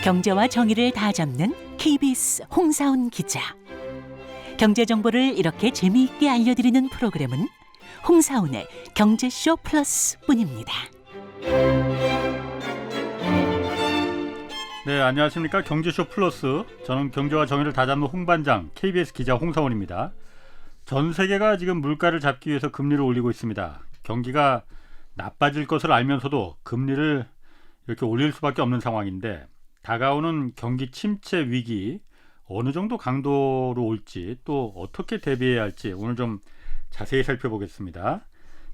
경제와 정의를 다 잡는 KBS 홍사훈 기자. 경제 정보를 이렇게 재미있게 알려드리는 프로그램은 홍사훈의 경제쇼 플러스뿐입니다. 네, 안녕하십니까. 경제쇼 플러스. 저는 경제와 정의를 다 잡는 홍반장 KBS 기자 홍사훈입니다. 전 세계가 지금 물가를 잡기 위해서 금리를 올리고 있습니다. 경기가 나빠질 것을 알면서도 금리를 이렇게 올릴 수밖에 없는 상황인데, 다가오는 경기 침체 위기 어느 정도 강도로 올지, 또 어떻게 대비해야 할지 오늘 좀 자세히 살펴보겠습니다.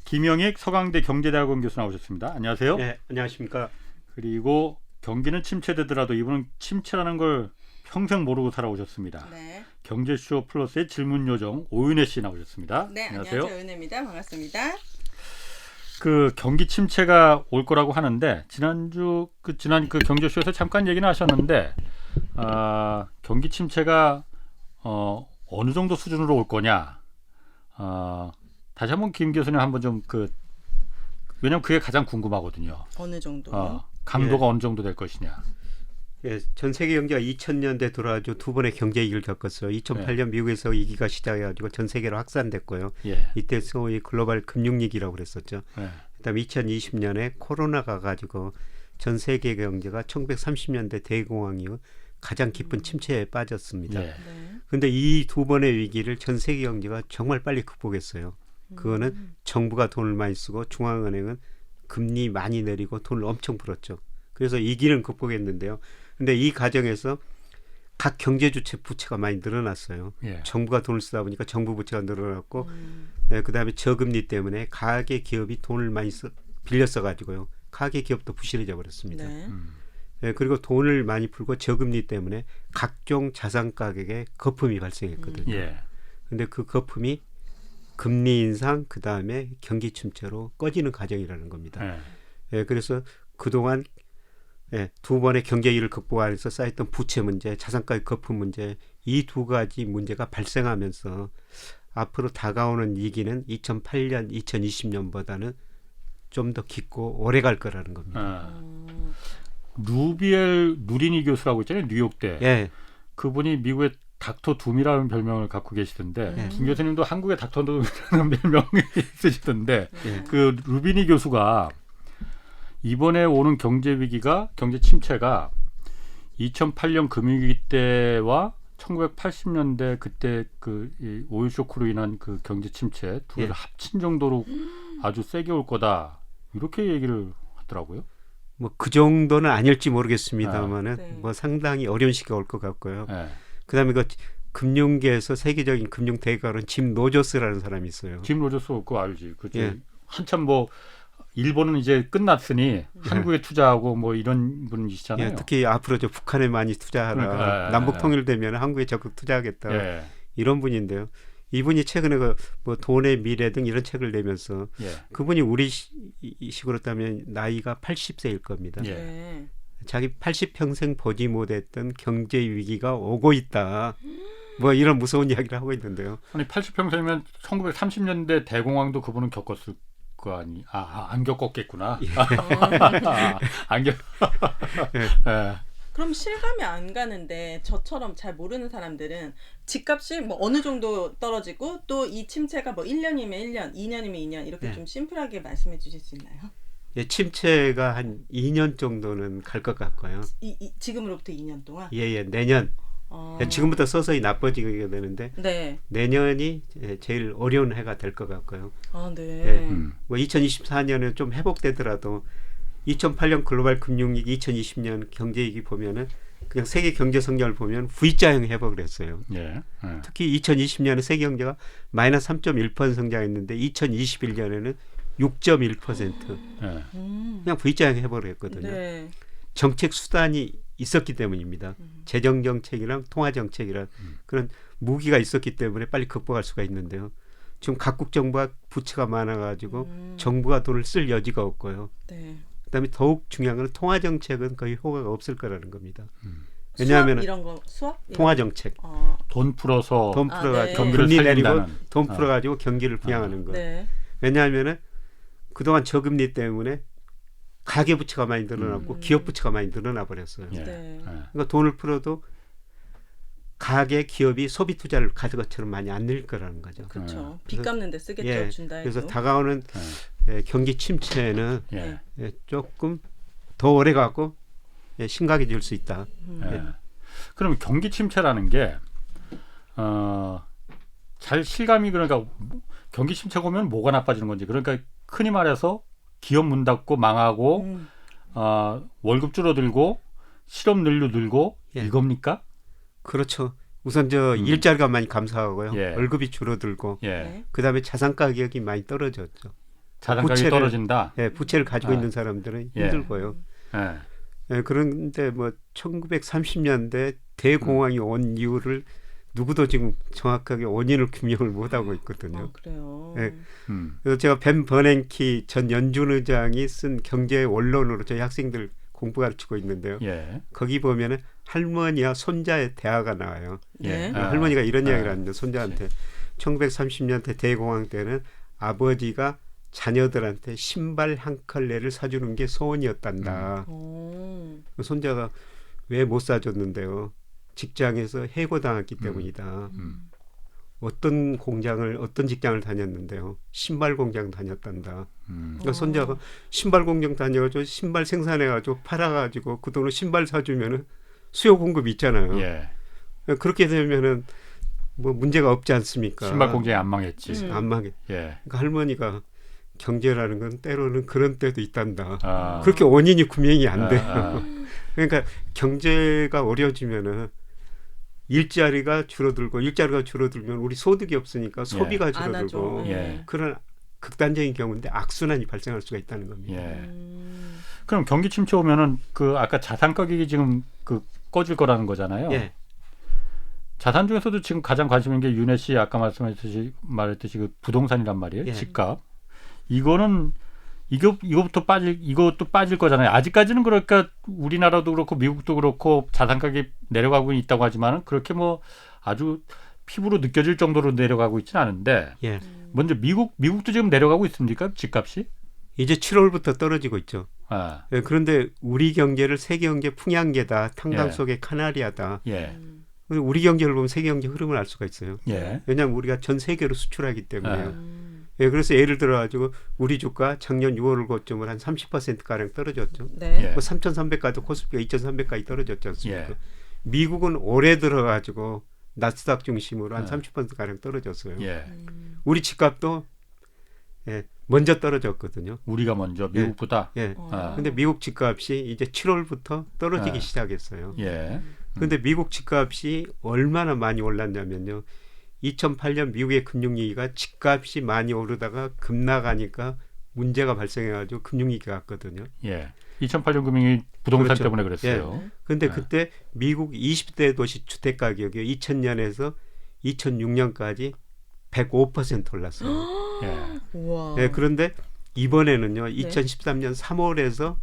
김영익 서강대 경제대학원 교수 나오셨습니다. 안녕하세요. 네, 안녕하십니까. 그리고 경기는 침체되더라도 이분은 침체라는 걸 평생 모르고 살아오셨습니다. 네. 경제쇼 플러스의 질문 요정 오윤혜 씨 나오셨습니다. 네, 안녕하세요. 오윤혜입니다. 반갑습니다. 그 경기 침체가 올 거라고 하는데, 지난 그 경제쇼에서 잠깐 얘기는 하셨는데, 경기 침체가 어느 정도 수준으로 올 거냐, 다시 한번 김 교수님 한번 좀 왜냐면 그게 가장 궁금하거든요. 어느 정도? 강도가 어느 정도 될 것이냐. 예, 전 세계 경제가 2000년대 들어가지고 두 번의 경제 위기를 겪었어요. 2008년 미국에서 위기가 시작해가지고 전 세계로 확산됐고요. 이때 소위 글로벌 금융위기라고 그랬었죠. 그다음에 2020년에 코로나가 가지고 전 세계 경제가 1930년대 대공황 이후 가장 깊은 침체에 빠졌습니다. 그런데 이 두 번의 위기를 전 세계 경제가 정말 빨리 극복했어요. 그거는 정부가 돈을 많이 쓰고 중앙은행은 금리 많이 내리고 돈을 엄청 풀었죠. 그래서 이 위기는 극복했는데요. 근데 이 과정에서 각 경제 주체 부채가 많이 늘어났어요. 정부가 돈을 쓰다 보니까 정부 부채가 늘어났고, 그다음에 저금리 때문에 가계 기업이 돈을 많이 빌려 써가지고요. 가계 기업도 부실해져 버렸습니다. 그리고 돈을 많이 풀고 저금리 때문에 각종 자산 가격에 거품이 발생했거든요. 근데 그 거품이 금리 인상, 그다음에 경기 침체로 꺼지는 과정이라는 겁니다. 그래서 그동안 두 번의 경제 위기를 극복하면서 쌓였던 부채 문제, 자산가의 거품 문제, 이 두 가지 문제가 발생하면서 앞으로 다가오는 위기는 2008년, 2020년보다는 좀 더 깊고 오래 갈 거라는 겁니다. 루비엘 누리니 교수라고 있잖아요, 뉴욕대. 그분이 미국의 닥터 둠이라는 별명을 갖고 계시던데, 김 교수님도 한국의 닥터 둠이라는 별명이 있으시던데, 그 루비니 교수가 이번에 오는 경제 위기가, 경제 침체가 2008년 금융위기 때와 1980년대 그때 그 오일 쇼크로 인한 그 경제 침체 두 개를 합친 정도로 아주 세게 올 거다, 이렇게 얘기를 하더라고요. 뭐 그 정도는 아닐지 모르겠습니다만은 뭐 상당히 어려운 시기가 올 것 같고요. 그다음에 그 금융계에서 세계적인 금융 대가로는 짐 로저스라는 사람이 있어요. 짐 로저스 그거 알지? 그치? 한참 뭐 일본은 이제 끝났으니 한국에 투자하고 뭐 이런 분이시잖아요. 특히 앞으로 저 북한에 많이 투자하라, 남북 통일되면 한국에 적극 투자하겠다, 이런 분인데요. 이분이 최근에 뭐 돈의 미래 등 이런 책을 내면서 그분이 우리 식으로 따면 나이가 80세일 겁니다. 자기 80평생 보지 못했던 경제 위기가 오고 있다, 뭐 이런 무서운 이야기를 하고 있는데요. 아니 80평생이면 1930년대 대공황도 그분은 겪었을 거 아니? 안 겪었겠구나. 안 겪. 그럼 실감이 안 가는데 저처럼 잘 모르는 사람들은 집값이 뭐 어느 정도 떨어지고, 또 이 침체가 뭐 1년이면 1년, 2년이면 2년, 이렇게 좀 심플하게 말씀해 주실 수 있나요? 침체가 한 2년 정도는 갈 것 같고요. 지금으로부터 2년 동안? 내년. 지금부터 서서히 나빠지게 되는데 내년이 제일 어려운 해가 될 것 같고요. 뭐 2024년은 좀 회복되더라도 2008년 글로벌 금융위기, 2020년 경제위기 보면은 그냥 세계 경제 성장을 보면 V자형 회복을 했어요. 특히 2020년에 세계 경제가 마이너스 3.1% 성장했는데 2021년에는 6.1%. 그냥 V자형 회복을 했거든요. 정책 수단이 있었기 때문입니다. 재정 정책이랑 통화 정책이랑 그런 무기가 있었기 때문에 빨리 극복할 수가 있는데요. 지금 각국 정부가 부채가 많아가지고 정부가 돈을 쓸 여지가 없고요. 그다음에 더욱 중요한 건 통화 정책은 거의 효과가 없을 거라는 겁니다. 왜냐하면 이런 거 수학? 통화 정책, 돈 풀어서 금리 내리고 돈 풀어가지고 경기를 부양하는 거. 왜냐하면은 그동안 저금리 때문에 가계 부채가 많이 늘어났고 기업 부채가 많이 늘어나 버렸어요. 예. 네. 그러니까 돈을 풀어도 가계 기업이 소비 투자를 가진 것처럼 많이 안 늘 거라는 거죠. 그렇죠. 빚 갚는 데 쓰겠죠. 예, 준다 해도. 그래서 다가오는 경기 침체는 예. 조금 더 오래 가고 심각해질 수 있다. 예. 그럼 경기 침체라는 게 잘 실감이 그러니까 경기 침체가 오면 뭐가 나빠지는 건지 그러니까 흔히 말해서 기업 문 닫고 망하고 월급 줄어들고 실업 늘고 예. 이겁니까? 그렇죠. 우선 일자리가 많이 감소하고요. 예. 월급이 줄어들고 예. 그다음에 자산 가격이 많이 떨어졌죠. 자산 가격이 떨어진다. 예, 부채를 가지고 있는 사람들은 예. 힘들고요. 예. 예, 그런데 뭐 1930년대 대공황이 온 이유를 누구도 지금 정확하게 원인을 규명을 못하고 있거든요. 그래요. 예. 그래서 제가 벤 버냉키 전 연준 의장이 쓴 경제 원론으로 저희 학생들 공부 가르치고 있는데요. 예. 거기 보면은 할머니와 손자의 대화가 나와요. 네. 할머니가 이런 이야기를 하는데 손자한테 1930년대 대공황 때는 아버지가 자녀들한테 신발 한 컬레를 사주는 게 소원이었단다. 손자가 왜 못 사줬는데요? 직장에서 해고당했기 때문이다. 어떤 직장을 다녔는데요? 신발 공장 다녔단다. 그러니까 손자가 신발 공장 다녀가지고 신발 생산해가지고 팔아가지고 그 돈으로 신발 사주면은 수요 공급이 있잖아요. 예. 그렇게 되면은 뭐 문제가 없지 않습니까? 신발 공장이 안 망했지. 안 망해. 예. 그러니까 할머니가 경제라는 건 때로는 그런 때도 있단다. 아. 그렇게 원인이 구명이 안 돼요. 그러니까 경제가 어려워지면은 일자리가 줄어들면 우리 소득이 없으니까 소비가 줄어들고 예. 그런 극단적인 경우인데 악순환이 발생할 수가 있다는 겁니다. 예. 그럼 경기 침체 오면은 그 아까 자산 가격이 지금 그 꺼질 거라는 거잖아요. 예. 자산 중에서도 지금 가장 관심 있는 게 윤혜 씨 아까 말했듯이 그 부동산이란 말이에요. 예. 집값. 이것도 빠질 거잖아요. 아직까지는 그러니까 우리나라도 그렇고 미국도 그렇고 자산 가격이 내려가고 있다고 하지만은 그렇게 뭐 아주 피부로 느껴질 정도로 내려가고 있지는 않은데. 예. 먼저 미국도 지금 내려가고 있습니까? 집값이? 이제 7월부터 떨어지고 있죠. 아. 예, 그런데 우리 경제를 세계 경제 풍향계다. 탕당 예. 속의 카나리아다. 예. 우리 경제를 보면 세계 경제 흐름을 알 수가 있어요. 예. 왜냐하면 우리가 전 세계로 수출하기 때문에요. 예, 그래서 예를 들어가지고 우리 주가 작년 6월 고점을 한 30%가량 떨어졌죠. 네. 예. 뭐 3,300까지 코스피가 2,300까지 떨어졌지 않습니까? 예. 미국은 올해 들어가지고 나스닥 중심으로 한 예. 30%가량 떨어졌어요. 예. 우리 집값도 먼저 떨어졌거든요. 우리가 먼저 미국보다. 예. 아. 근데 미국 집값이 이제 7월부터 떨어지기 시작했어요. 예. 근데 미국 집값이 얼마나 많이 올랐냐면요. 2008년 미국의 금융위기가 집값이 많이 오르다가 급락하니까 문제가 발생해가지고 금융위기가 왔거든요. 예. 2008년 금융위 부동산 그렇죠. 때문에 그랬어요. 그런데 그때 미국 20대 도시 주택 가격이 2000년에서 2006년까지 105% 올랐어요. 예. 우와. 네, 그런데 이번에는요. 2013년 3월에서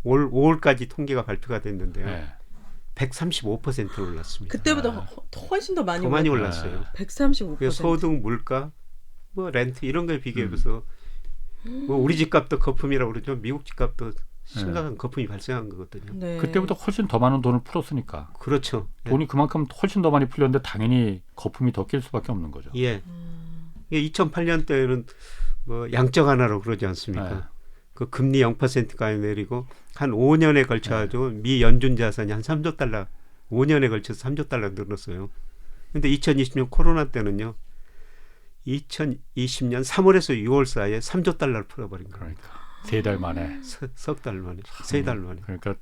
올 5월까지 통계가 발표가 됐는데요. 예. 135% 올랐습니다. 그때보다 훨씬 더 많이 더 많이 올랐어요. 135%. 소득, 물가, 뭐 렌트 이런 거에 비교해서 뭐 우리 집값도 거품이라고 그러죠. 미국 집값도 심각한 거품이 발생한 거거든요. 네. 그때보다 훨씬 더 많은 돈을 풀었으니까. 그렇죠. 돈이 그만큼 훨씬 더 많이 풀렸는데 당연히 거품이 더 낄 수밖에 없는 거죠. 예. 2008년 때는 뭐 양적 완화로 그러지 않습니까? 네. 그 금리 0%까지 내리고 한 5년에 걸쳐가지고 미 연준 자산이 한 3조 달러 5년에 걸쳐서 3조 달러 늘었어요. 근데 2020년 코로나 때는요. 2020년 3월에서 6월 사이에 3조 달러를 풀어버린 거예요. 그러니까 3달 만에. 석 달 만에, 3달 만에. 그러니까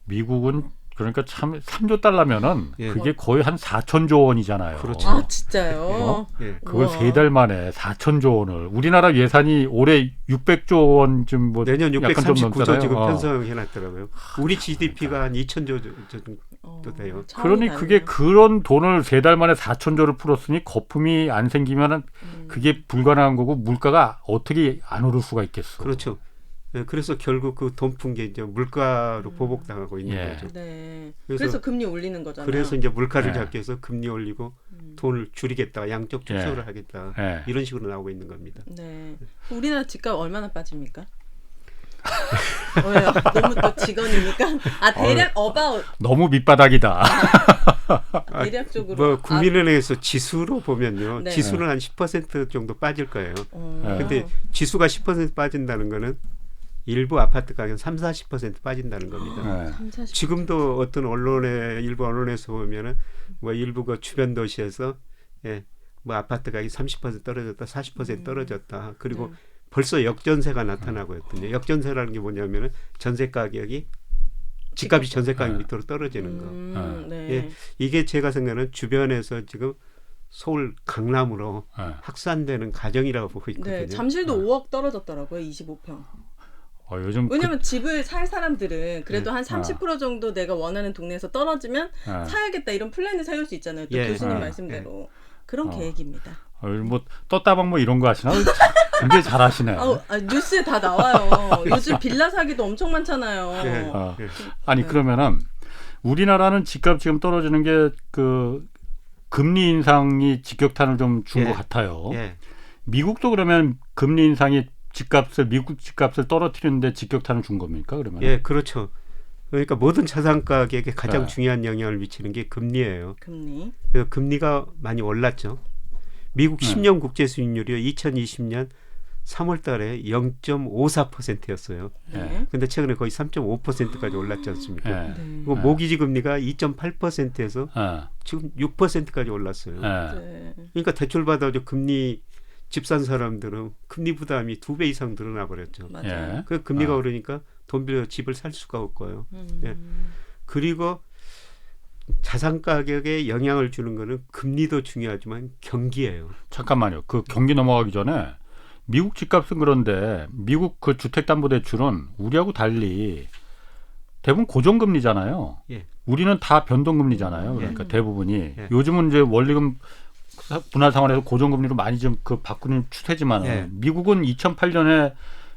미국은 그러니까 참 3조 달러면은 예. 그게 거의 한 4천조 원이잖아요. 그렇죠. 아 진짜요? 예. 그걸 우와. 3달 만에 4천조 원을 우리나라 예산이 올해 600조 원쯤 뭐 내년 약간 좀 639조 넘잖아요. 지금 편성해놨더라고요. 우리 GDP가 한 2천조 정도 돼요. 그러니 그게 그런 돈을 3달 만에 4천조를 풀었으니 거품이 안 생기면은 그게 불가능한 거고 물가가 어떻게 안 오를 수가 있겠어. 그렇죠. 네, 그래서 결국 그 돈 푼 게 이제 물가로 보복당하고 있는 예. 거죠. 네. 그래서 그래서 금리 올리는 거잖아요. 그래서 이제 물가를 예. 잡기 위해서 금리 올리고 돈을 줄이겠다, 양적 축소를 하겠다 예. 이런 식으로 나오고 있는 겁니다. 네. 우리나라 집값 얼마나 빠집니까? 왜요? 너무 또 직원이니까. 대략 about. 너무 밑바닥이다. 대략적으로. 뭐 국민은행에서 지수로 보면요. 네. 지수는 한 10% 정도 빠질 거예요. 근데 지수가 10% 빠진다는 거는 일부 아파트 가격은 30-40% 빠진다는 겁니다. 30-40%. 지금도 어떤 일부 언론에서 보면은 뭐 일부 그 주변 도시에서 뭐 아파트 가격이 30% 떨어졌다, 40% 떨어졌다. 그리고 벌써 역전세가 나타나고 있거든요. 역전세라는 게 뭐냐면은 전세 가격이 집값이 전세 가격 밑으로 떨어지는 거. 네. 이게 제가 생각하는 주변에서 지금 서울 강남으로 확산되는 과정이라고 보고 있거든요. 네, 잠실도 5억 떨어졌더라고요. 25평. 요즘 왜냐면 집을 살 사람들은 그래도 한 30% 정도 내가 원하는 동네에서 떨어지면 사야겠다 이런 플랜을 세울 수 있잖아요. 또 교수님 말씀대로. 그런 계획입니다. 뭐 떴다방 뭐 이런 거 하시나? 굉장히 잘하시네. 뉴스에 다 나와요. 요즘 빌라 사기도 엄청 많잖아요. 아니 그러면은 우리나라는 집값 지금 떨어지는 게 그 금리 인상이 직격탄을 좀 준 것 같아요. 미국도 그러면 금리 인상이 미국 집값을 떨어뜨리는데 직격탄을 준 겁니까? 그러면? 예, 그렇죠. 그러니까 모든 자산 가격에 가장 중요한 영향을 미치는 게 금리예요. 금리. 그래서 금리가 많이 올랐죠. 미국 10년 국제 수익률이 2020년 3월 달에 0.54%였어요. 근데 최근에 거의 3.5%까지 올랐지 않습니까? 그리고 모기지 금리가 2.8%에서 지금 6%까지 올랐어요. 그러니까 대출 받아도 집 산 사람들은 금리 부담이 2배 이상 늘어나 버렸죠. 그 금리가 오르니까 돈 빌려 집을 살 수가 없고요. 그리고 자산 가격에 영향을 주는 거는 금리도 중요하지만 경기예요. 잠깐만요. 그 경기 넘어가기 전에 미국 집값은 그런데 미국 그 주택담보대출은 우리하고 달리 대부분 고정금리잖아요. 우리는 다 변동금리잖아요. 그러니까 대부분이 요즘은 이제 원리금 분할 상환해서 고정금리로 많이 좀 그 바꾸는 추세지만 미국은 2008년에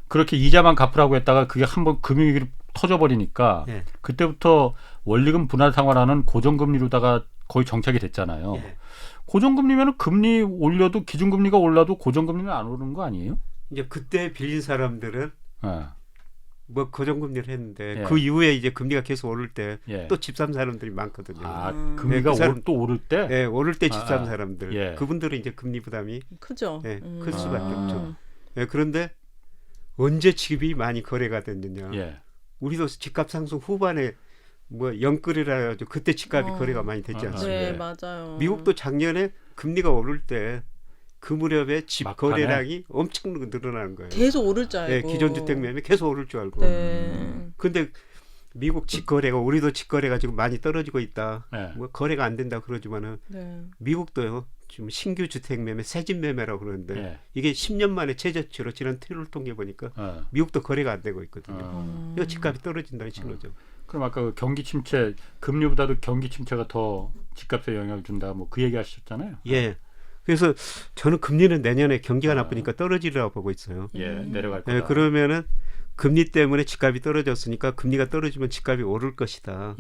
그렇게 이자만 갚으라고 했다가 그게 한번 금융위기로 터져버리니까 그때부터 원리금 분할 상환하는 고정금리로다가 거의 정착이 됐잖아요. 고정금리면 금리 올려도 기준금리가 올라도 고정금리는 안 오르는 거 아니에요? 이제 그때 빌린 사람들은 뭐 고정금리를 했는데 그 이후에 이제 금리가 계속 오를 때 또 집 산 사람들이 많거든요. 금리가 또 오를 때? 네, 오를 때 집 산 사람들. 그분들은 이제 금리 부담이 크죠. 클 수밖에 없죠. 그런데 언제 집이 많이 거래가 됐느냐. 우리도 집값 상승 후반에 뭐 영끌이라 해가지고 그때 집값이 거래가 많이 됐지 않습니까? 네, 맞아요. 미국도 작년에 금리가 오를 때 그 무렵에 집 거래량이 엄청 늘어나는 거예요. 계속 오를 줄 알고. 기존 주택 매매 계속 오를 줄 알고. 근데 미국 집 거래가 우리도 집 거래가 지금 많이 떨어지고 있다. 뭐 거래가 안 된다 그러지만은 미국도요. 지금 신규 주택 매매 새집 매매라고 그러는데 이게 10년 만에 최저치로 지난 토요일 통계 보니까 미국도 거래가 안 되고 있거든요. 이거 집값이 떨어진다는 신호죠. 그럼 아까 그 경기 침체 금리보다도 경기 침체가 더 집값에 영향을 준다. 뭐 그 얘기 하셨잖아요. 그래서 저는 금리는 내년에 경기가 나쁘니까 떨어지리라고 보고 있어요. 내려갈 거다. 그러면은 금리 때문에 집값이 떨어졌으니까 금리가 떨어지면 집값이 오를 것이다.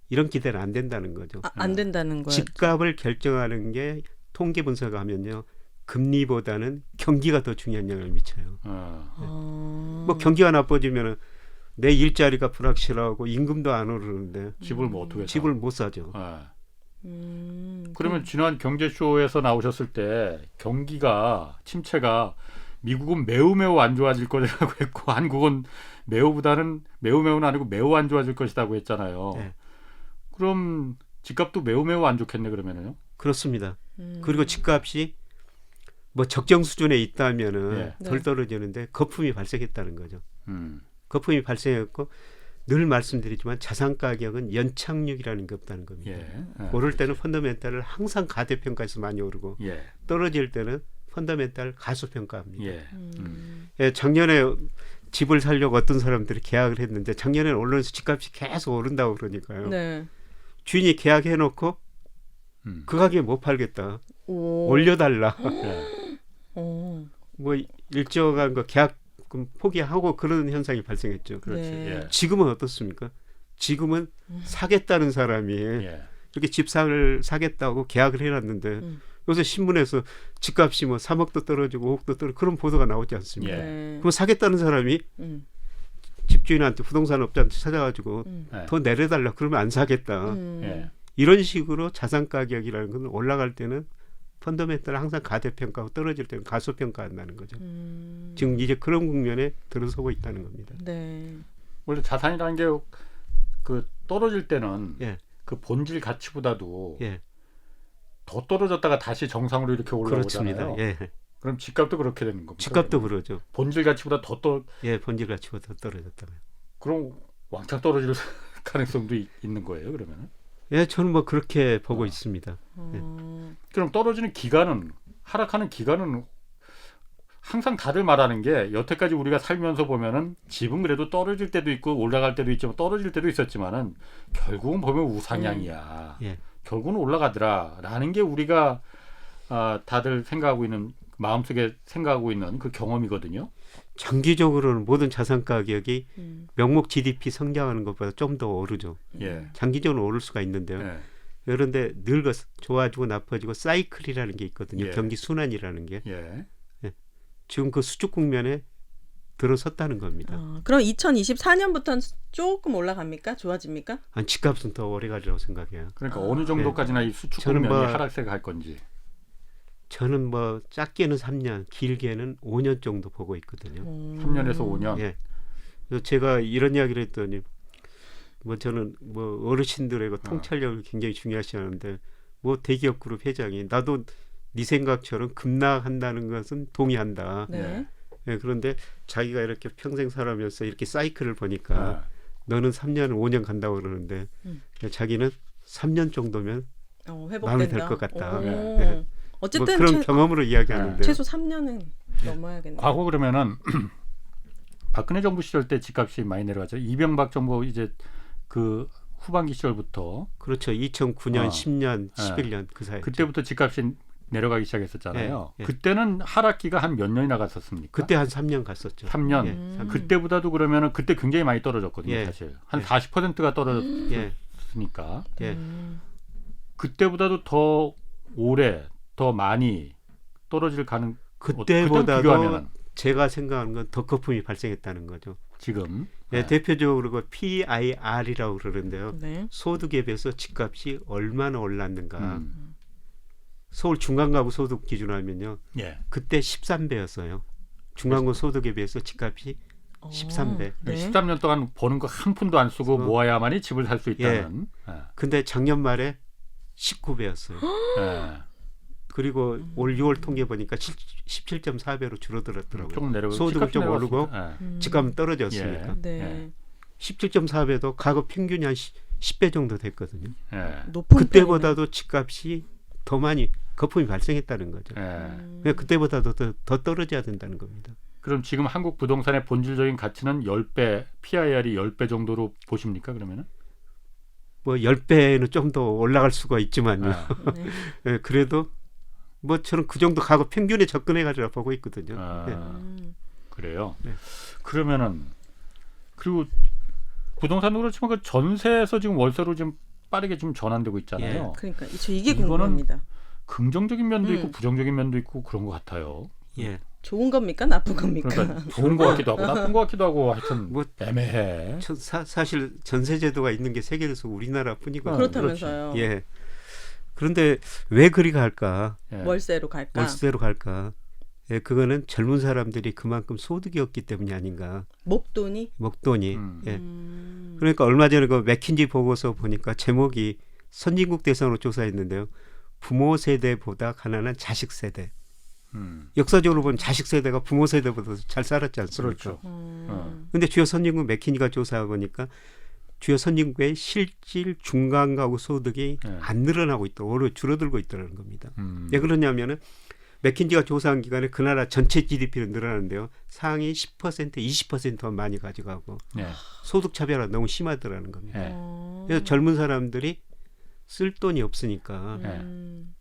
이런 기대는 안 된다는 거죠. 안 된다는 거예요. 집값을 결정하는 게 통계 분석하면요. 금리보다는 경기가 더 중요한 영향을 미쳐요. 뭐 경기가 나빠지면은 내 일자리가 불확실하고 임금도 안 오르는데 집을 뭐 어떻게 집을 못 사죠. 그러면 지난 경제쇼에서 나오셨을 때 경기가 침체가 미국은 매우 안 좋아질 거라고 했고 한국은 매우는 아니고 매우 안 좋아질 것이라고 했잖아요. 그럼 집값도 매우 안 좋겠네 그러면은요? 그렇습니다. 그리고 집값이 뭐 적정 수준에 있다면은 덜 떨어지는데 거품이 발생했다는 거죠. 거품이 발생했고 늘 말씀드리지만 자산 가격은 연착륙이라는 게 없다는 겁니다. 오를 때는 펀더멘탈을 항상 가대평가에서 많이 오르고 떨어질 때는 펀더멘탈 가소평가합니다. 작년에 집을 살려고 어떤 사람들이 계약을 했는데 작년에는 언론에서 집값이 계속 오른다고 그러니까요. 주인이 계약해놓고 그 가격에 못 팔겠다. 올려달라. 뭐 일정한 거 계약금 포기하고 그런 현상이 발생했죠. 지금은 어떻습니까? 지금은 사겠다는 사람이 이렇게 집을 사겠다고 계약을 해놨는데 요새 신문에서 집값이 뭐 3억도 떨어지고 5억도 떨어지고 그런 보도가 나오지 않습니까? 그럼 사겠다는 사람이 집주인한테 부동산 업자한테 찾아가지고 더 내려달라 그러면 안 사겠다. 이런 식으로 자산 가격이라는 건 올라갈 때는 펀더멘탈 항상 가대평가하고 떨어질 때는 가소평가한다는 거죠. 지금 이제 그런 국면에 들어서고 있다는 겁니다. 네. 원래 자산이라는 게 그 떨어질 때는 예. 그 본질 가치보다도 예. 더 떨어졌다가 다시 정상으로 이렇게 올라오잖아요. 그렇습니다. 예. 그럼 집값도 그렇게 되는 겁니다. 집값도 그러죠. 본질 가치보다 예, 본질 가치보다 더 떨어졌다면. 그럼 왕창 떨어질 가능성도 있는 거예요, 그러면은? 예, 저는 뭐 그렇게 보고 있습니다. 예. 그럼 떨어지는 기간은, 하락하는 기간은 항상 다들 말하는 게, 여태까지 우리가 살면서 보면은 집은 그래도 떨어질 때도 있고 올라갈 때도 있지만 떨어질 때도 있었지만은 결국은 보면 우상향이야. 예. 결국은 올라가더라라는 게 우리가 다들 생각하고 있는, 마음속에 생각하고 있는 그 경험이거든요. 장기적으로는 모든 자산 가격이 명목 GDP 성장하는 것보다 좀 더 오르죠. 예. 장기적으로 오를 수가 있는데요. 예. 그런데 늙어 좋아지고 나빠지고 사이클이라는 게 있거든요. 예. 경기 순환이라는 게. 예. 지금 그 수축 국면에 들어섰다는 겁니다. 그럼 2024년부터는 조금 올라갑니까? 좋아집니까? 아니, 집값은 더 오래 가리라고 생각해요. 그러니까 어느 정도까지나 이 수축 저는 국면이 뭐- 하락세가 할 건지. 저는 뭐 작게는 3년, 길게는 5년 정도 보고 있거든요. 3년에서 5년. 예. 그래서 제가 이런 이야기를 했더니 뭐 저는 뭐 어르신들의 그 통찰력을 굉장히 중요시하는데 뭐 대기업 그룹 회장이 나도 네 생각처럼 급락한다는 것은 동의한다. 네. 예, 그런데 자기가 이렇게 평생 살아면서 이렇게 사이클을 보니까 너는 3년, 5년 간다고 그러는데 자기는 3년 정도면 회복된다. 마음에 들 것 같다. 오. 예. 어쨌든 뭐 그런 경험으로 이야기하는데 최소 3년은 넘어야겠네요. 과거 그러면은 박근혜 정부 시절 때 집값이 많이 내려갔죠. 이명박 정부 이제 그 후반기 시절부터 그렇죠. 2009년, 10년, 예. 11년 그 사이. 그때부터 집값이 내려가기 시작했었잖아요. 예, 예. 그때는 하락기가 한 몇 년이나 갔었습니까? 그때 한 3년 갔었죠. 3년. 예, 그때보다도 그러면은 그때 굉장히 많이 떨어졌거든요, 예. 사실. 한 예. 40%가 떨어졌으니까. 예. 예. 그때보다도 더 오래, 더 많이 떨어질 가능. 그때보다도 비교하면은 제가 생각하는 건 더 거품이 발생했다는 거죠. 지금. 예, 대표적으로 그 PIR이라고 그러는데요. 네. 소득에 비해서 집값이 얼마나 올랐는가. 음. 서울 중간가구 소득 기준으로 하면요. 예. 그때 13배였어요. 중간가구 소득에 비해서 집값이 13배. 네. 13년 동안 버는 거 한 푼도 안 쓰고 모아야만이 집을 살 수 있다는. 근데 작년 말에 19배였어요. 예. 그리고 올 6월 통계 보니까 17.4배로 줄어들었더라고요. 조금 내려가고 소득은 좀 오르고 예. 집값은 떨어졌으니까. 네. 17.4배도 가구 평균이 한 10배 정도 됐거든요. 예. 높은 그때보다도 집값이 더 많이 거품이 발생했다는 거죠. 예. 그러니까 그때보다도 더 떨어져야 된다는 겁니다. 그럼 지금 한국 부동산의 본질적인 가치는 10배, PIR이 10배 정도로 보십니까, 그러면은? 뭐 10배는 좀 더 올라갈 수가 있지만요. 네. 예, 그래도 뭐 저는 그 정도 가구 평균에 접근해 가지고 보고 있거든요. 예. 그래요. 네. 그러면은 그리고 부동산도 그렇지만 그 전세에서 지금 월세로 지금 빠르게 지금 전환되고 있잖아요. 그러니까 이게 이거는 궁금합니다. 긍정적인 면도 있고 부정적인 면도 있고 그런 것 같아요. 예. 좋은 겁니까? 나쁜 겁니까? 그러니까 좋은 것 같기도 하고 나쁜 것 같기도 하고 하여튼 뭐 애매해. 사실 전세 제도가 있는 게 세계에서 우리나라뿐이거든요. 그렇다면서요. 예. 그런데 왜 그리 갈까? 예. 월세로 갈까? 월세로 갈까? 예, 그거는 젊은 사람들이 그만큼 소득이 없기 때문이 아닌가. 목돈이? 목돈이. 예. 음. 그러니까 얼마 전에 그 맥킨지 보고서 보니까 제목이 선진국 대상으로 조사했는데요. 부모 세대보다 가난한 자식 세대. 역사적으로 보면 자식 세대가 부모 세대보다 잘 살았지 않습니까? 그렇죠. 근데 주요 선진국 맥키니가 조사해 보니까 주요 선진국의 실질 중간 가구 소득이 안 늘어나고 있다. 오히려 줄어들고 있다는 겁니다. 왜 그러냐면은 맥킨지가 조사한 기간에 그 나라 전체 GDP는 늘어나는데요. 상위 10%, 20%만 많이 가져가고 소득 차별화가 너무 심하더라는 겁니다. 그래서 젊은 사람들이 쓸 돈이 없으니까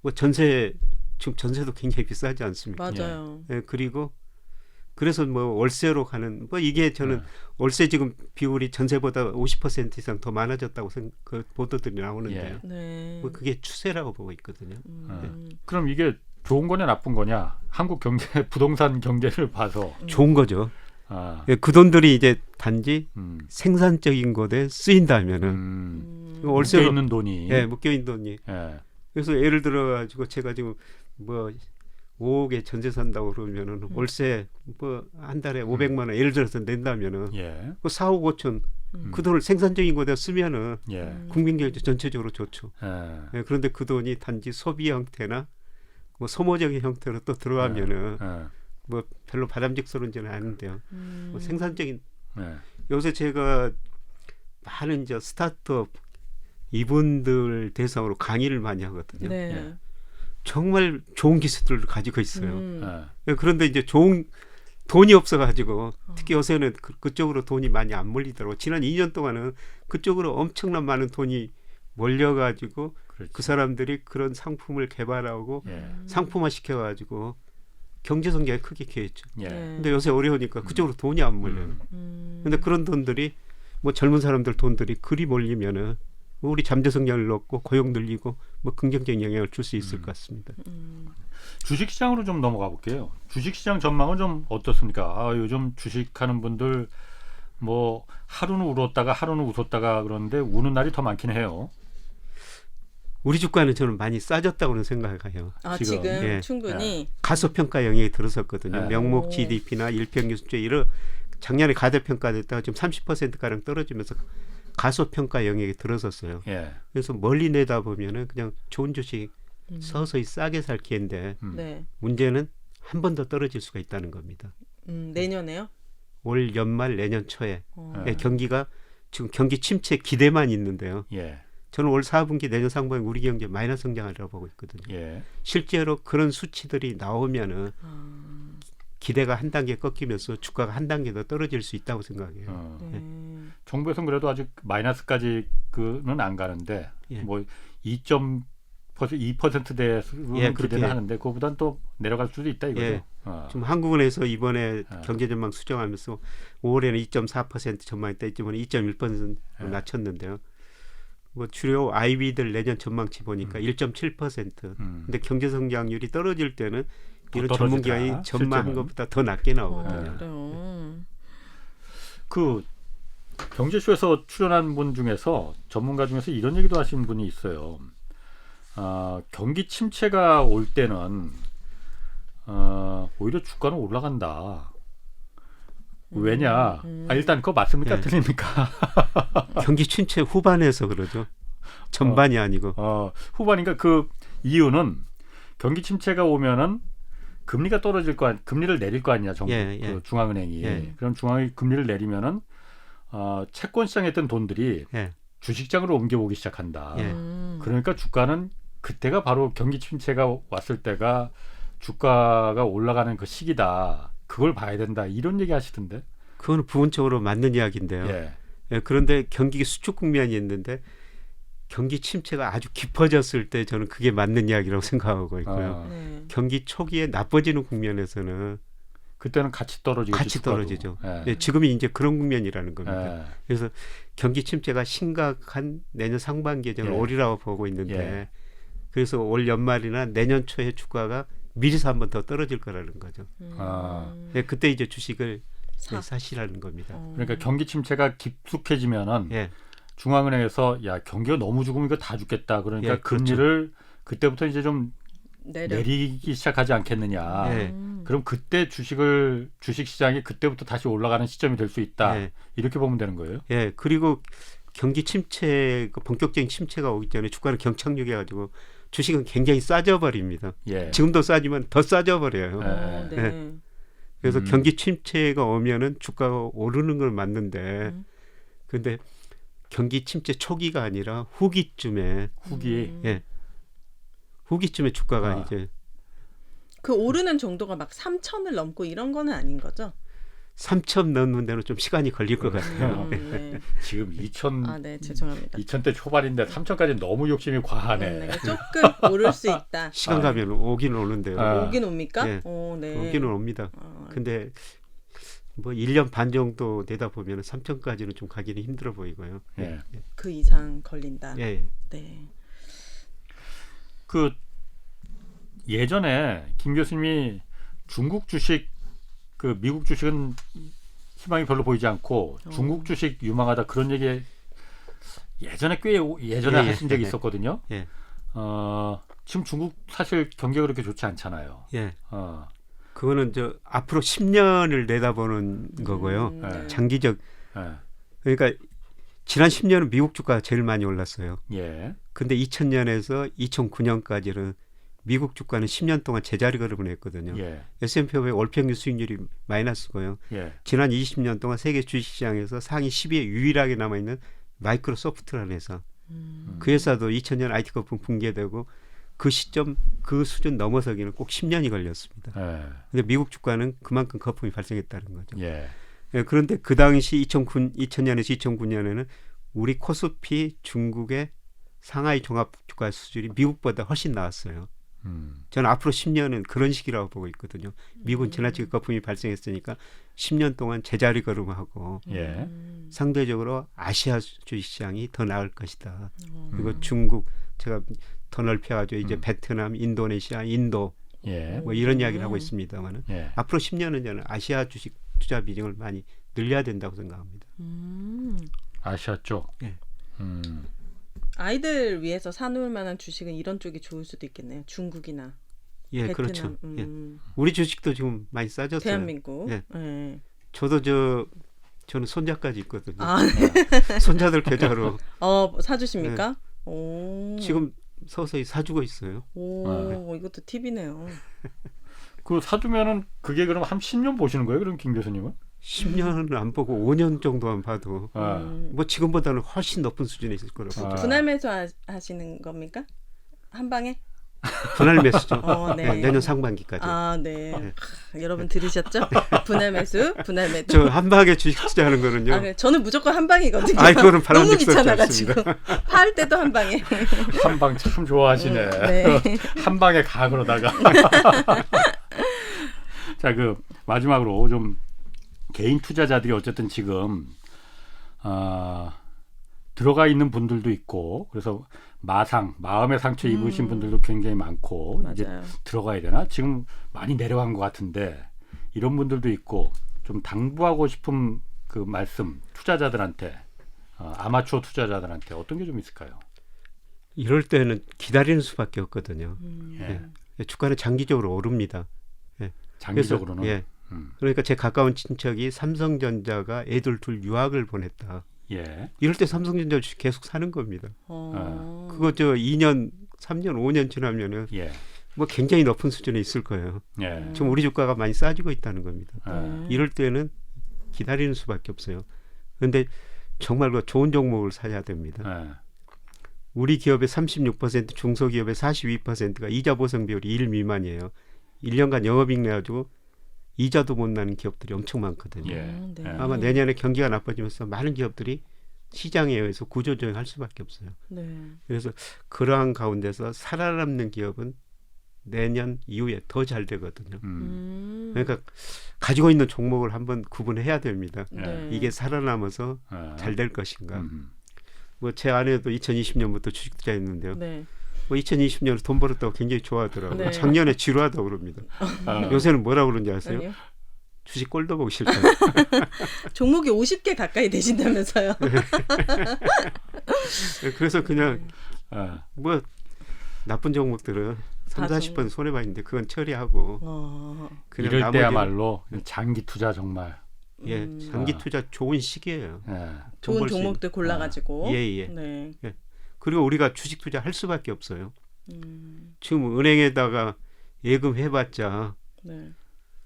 뭐 지금 전세도 굉장히 비싸지 않습니까? 맞아요. 예, 그리고 그래서 뭐 월세로 가는 뭐 이게 저는 월세 지금 비율이 전세보다 50% 이상 더 많아졌다고 그 보도들이 나오는데요. 네. 뭐 그게 추세라고 보고 있거든요. 그럼 이게 좋은 거냐 나쁜 거냐? 한국 경제 부동산 경제를 봐서 좋은 거죠. 예, 그 돈들이 이제 단지 생산적인 것에 쓰인다면은 월세로 있는 돈이 묶여 있는 돈이. 그래서 예를 들어 가지고 제가 지금 뭐 5억에 전세 산다고 그러면은 월세 뭐 한 달에 500만 원 예를 들어서 낸다면은 그 4억 5천 그 돈을 생산적인 것에 쓰면은 국민 경제 전체적으로 좋죠. 예, 그런데 그 돈이 단지 소비 형태나 뭐 소모적인 형태로 또 들어가면은 뭐 별로 바람직스러운지는 않은데요. 뭐 생산적인 요새 제가 많은 이제 스타트업 이분들 대상으로 강의를 많이 하거든요. 네. 정말 좋은 기술들을 가지고 있어요. 그런데 이제 좋은 돈이 없어가지고 특히 요새는 그쪽으로 돈이 많이 안 몰리더라고요. 지난 2년 동안은 그쪽으로 엄청난 많은 돈이 몰려가지고 그렇지. 그 사람들이 그런 상품을 개발하고 상품화 시켜가지고 경제 성장에 크게 기여했죠. 근데 요새 어려우니까 그쪽으로 돈이 안 몰려요. 근데 그런 돈들이 뭐 젊은 사람들 돈들이 그리 몰리면은 우리 잠재 성장을 넣고 고용 늘리고 뭐 긍정적인 영향을 줄 수 있을 것 같습니다. 주식시장으로 좀 넘어가 볼게요. 주식시장 전망은 좀 어떻습니까? 요즘 주식하는 분들 뭐 하루는 울었다가 하루는 웃었다가 그러는데 우는 날이 더 많긴 해요. 우리 주가는 저는 많이 싸졌다고는 생각해요. 지금 충분히 가소평가 영역이 들어섰거든요. 명목 GDP나 일평균 수익률 작년에 가대평가됐다가 지금 30%가량 떨어지면서 가소평가 영역에 들어섰어요. 그래서 멀리 내다보면은 그냥 좋은 주식 서서히 싸게 살 기회인데 문제는 한 번 더 떨어질 수가 있다는 겁니다. 내년에요? 올 연말 내년 초에 경기가 지금 경기 침체 기대만 있는데요. 저는 올 4분기 내년 상반기 우리 경제 마이너스 성장하리라고 보고 있거든요. 실제로 그런 수치들이 나오면은 기대가 한 단계 꺾이면서 주가가 한 단계 더 떨어질 수 있다고 생각해요. 정부에서는 그래도 아직 마이너스까지는 안 가는데 뭐 2%대로는 기대는 하는데 그거보다는 또 내려갈 수도 있다 이거죠. 지금 한국은행에서 이번에 경제전망 수정하면서 5월에는 2.4% 전망했다 이번에 2.1% 낮췄는데요. 뭐 주요 IB들 내년 전망치 보니까 1.7%. 근데 경제 성장률이 떨어질 때는 이런 전문가의 전망한 것보다 더 낮게 나오거든요. 그 경제쇼에서 출연한 분 중에서 전문가 중에서 이런 얘기도 하신 분이 있어요. 경기 침체가 올 때는 오히려 주가는 올라간다. 왜냐? 일단 그거 맞습니까? 틀립니까? 경기 침체 후반에서 그러죠. 전반이 아니고. 후반이니까 그 이유는 경기 침체가 오면은 금리가 떨어질 금리를 내릴 거 아니냐, 정부 그 중앙은행이. 그럼 중앙이 금리를 내리면은 채권 시장에 있던 돈들이 주식장으로 옮겨오기 시작한다. 그러니까 주가는 그때가 바로 경기 침체가 왔을 때가 주가가 올라가는 그 시기다. 그걸 봐야 된다. 이런 얘기 하시던데. 그건 부분적으로 맞는 이야기인데요. 그런데 경기 수축 국면이 있는데 경기 침체가 아주 깊어졌을 때 저는 그게 맞는 이야기라고 생각하고 있고요. 경기 초기에 나빠지는 국면에서는 그때는 같이 떨어지죠. 지금이 이제 그런 국면이라는 겁니다. 그래서 경기 침체가 심각한 내년 상반기에 저는 올이라고 보고 있는데 그래서 올 연말이나 내년 초에 주가가 미리서 한 번 더 떨어질 거라는 거죠. 그때 이제 주식을 사시라는 겁니다. 그러니까 경기 침체가 깊숙해지면은 중앙은행에서 경기가 너무 죽으면 이거 다 죽겠다. 그러니까 금리를 그때부터 이제 좀 내리기 시작하지 않겠느냐. 그럼 그때 주식 시장이 그때부터 다시 올라가는 시점이 될 수 있다. 이렇게 보면 되는 거예요. 그리고 경기 침체, 본격적인 침체가 오기 전에 주가는 경착륙 해가지고 주식은 굉장히 싸져 버립니다. 지금도 싸지만 더 싸져 버려요. 그래서 경기 침체가 오면은 주가가 오르는 걸 맞는데, 근데 경기 침체 초기가 아니라 후기쯤에 후기쯤에 주가가 이제 그 오르는 정도가 막 3,000을 넘고 이런 거는 아닌 거죠? 3,000 넘는 데는 좀 시간이 걸릴 것 같아요. 지금 2000 죄송합니다. 2000대 초반인데 3,000까지 너무 욕심이 과하네. 조금 오를 수 있다. 시간 가면 오긴 오는데요. 오긴 옵니까? 오기는 옵니다. 근데 뭐 1년 반 정도 내다 보면 3,000까지는 좀 가기는 힘들어 보이고요. 그 이상 걸린다. 그 예전에 김 교수님이 중국 주식 그 미국 주식은 희망이 별로 보이지 않고 중국 주식 유망하다 그런 얘기 예전에 하신 적이 있었거든요. 예. 지금 중국 사실 경기가 그렇게 좋지 않잖아요. 예. 그거는 앞으로 10년을 내다보는 거고요. 장기적. 그러니까 지난 10년은 미국 주가가 제일 많이 올랐어요. 예. 근데 2000년에서 2009년까지는 미국 주가는 10년 동안 제자리 걸음을 했거든요. 예. S&P 500 월평균 수익률이 마이너스고요. 예. 지난 20년 동안 세계 주식시장에서 상위 10위에 유일하게 남아있는 마이크로소프트라는 회사. 그 회사도 2000년 IT 거품 붕괴되고 그 시점 그 수준 넘어서기는 꼭 10년이 걸렸습니다. 근데 미국 주가는 그만큼 거품이 발생했다는 거죠. 예. 그런데 그 당시 2000년에서 2009년에는 우리 코스피 중국의 상하이 종합주가 수준이 미국보다 훨씬 나았어요. 저는 앞으로 10년은 그런 시기라고 보고 있거든요. 미국은 지나치게 거품이 발생했으니까 10년 동안 제자리 걸음하고 예. 상대적으로 아시아 주식시장이 더 나을 것이다. 그리고 중국 제가 더 넓혀가지고 이제 베트남, 인도네시아, 인도 예. 뭐 이런 이야기를 하고 있습니다만은 예. 앞으로 10년은 저는 아시아 주식 투자 비중을 많이 늘려야 된다고 생각합니다. 아시아 쪽. 예. 아이들 위해서 사놓을 만한 주식은 이런 쪽이 좋을 수도 있겠네요. 중국이나 예, 베트남. 그렇죠. 예. 우리 주식도 지금 많이 싸졌어요. 대한민국. 예. 네. 저도 저는 손자까지 있거든요. 네. 손자들 계좌로 사주십니까? 네. 오. 지금 서서히 사주고 있어요. 오, 이것도 팁이네요. 그 사주면은 그게 그럼 한 10년 보시는 거예요? 그럼 김 교수님은? 10년은 안 보고 5년 정도만 봐도 뭐 지금보다는 훨씬 높은 수준에 있을 거라고 보죠. 분할 매수 하시는 겁니까? 한 방에? 분할 매수죠. 네. 내년 상반기까지. 네. 여러분 들으셨죠? 분할 매수, 분할 매도. 저 한 방에 주식 투자하는 거는요. 네. 저는 무조건 한 방이거든요. 그거는 너무 바람직스럽지 귀찮아가지고 않습니다. 팔 때도 한 방에. 한 방 참 좋아하시네. 네. 한 방에 가 그러다가. 자, 그 마지막으로 좀 개인 투자자들이 어쨌든 지금 들어가 있는 분들도 있고 그래서 마음의 상처 입으신 분들도 굉장히 많고 맞아요. 이제 들어가야 되나? 지금 많이 내려간 것 같은데 이런 분들도 있고 좀 당부하고 싶은 그 말씀 투자자들한테 아마추어 투자자들한테 어떤 게 좀 있을까요? 이럴 때는 기다리는 수밖에 없거든요. 주가는 장기적으로 오릅니다. 장기적으로는. 그래서, 그러니까 제 가까운 친척이 삼성전자가 애들 둘 유학을 보냈다. 예. 이럴 때 삼성전자 주식 계속 사는 겁니다. 그거 2년, 3년, 5년 지나면은 뭐 굉장히 높은 수준에 있을 거예요. 지금 우리 주가가 많이 싸지고 있다는 겁니다. 이럴 때는 기다리는 수밖에 없어요. 그런데 정말 그 좋은 종목을 사야 됩니다. 우리 기업의 36%, 중소기업의 42%가 이자 보상 비율이 1 미만이에요. 1년간 영업이익 내가지고 이자도 못 나는 기업들이 엄청 많거든요. 네. 아마 내년에 경기가 나빠지면서 많은 기업들이 시장에 의해서 구조조정할 수밖에 없어요. 네. 그래서 그러한 가운데서 살아남는 기업은 내년 이후에 더 잘 되거든요. 그러니까 가지고 있는 종목을 한번 구분해야 됩니다. 이게 살아남아서 잘 될 것인가. 뭐 제 아내도 2020년부터 주식 투자했는데요. 뭐 2020년에 돈 벌었다고 굉장히 좋아하더라고요. 작년에 지루하다고 그럽니다. 요새는 뭐라고 그러는지 아세요? 아니요? 주식 꼴도 보기 싫다. 종목이 50개 가까이 되신다면서요? 그래서 그냥 뭐 나쁜 종목들은 30-40% 손해봐있는데 그건 처리하고 그냥 이럴 때야말로 장기 투자 정말 장기 투자 좋은 시기예요. 좋은 종목들 골라가지고 네. 그리고 우리가 주식 투자 할 수밖에 없어요. 지금 은행에다가 예금 해봤자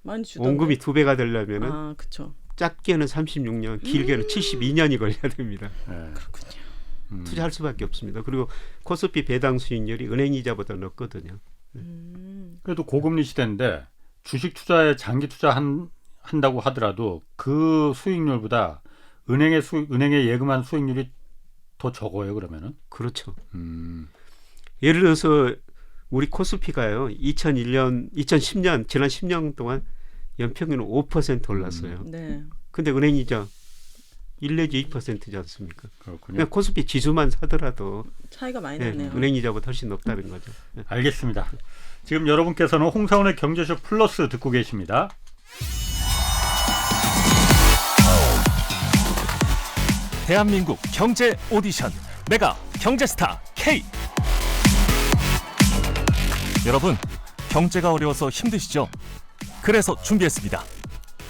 많이 주던데. 원금이 2배가 되려면은 그쵸. 짧게는 36년, 길게는 72년이 걸려야 됩니다. 그렇군요. 투자할 수밖에 없습니다. 그리고 코스피 배당 수익률이 은행 이자보다 높거든요. 그래도 고금리 시대인데 주식 투자에 장기 한다고 하더라도 그 수익률보다 은행에 예금한 수익률이 더 적어요, 그러면은? 그렇죠. 예를 들어서 우리 코스피가요. 2010년 지난 10년 동안 연평균 5% 올랐어요. 근데 은행 이자 1 내지 2%지 않습니까? 그렇군요. 그냥 코스피 지수만 사더라도 차이가 많이 나네요. 은행 이자보다 훨씬 높다는 거죠. 알겠습니다. 지금 여러분께서는 홍사훈의 경제쇼 플러스 듣고 계십니다. 대한민국 경제 오디션 메가 경제스타 K. 여러분, 경제가 어려워서 힘드시죠? 그래서 준비했습니다.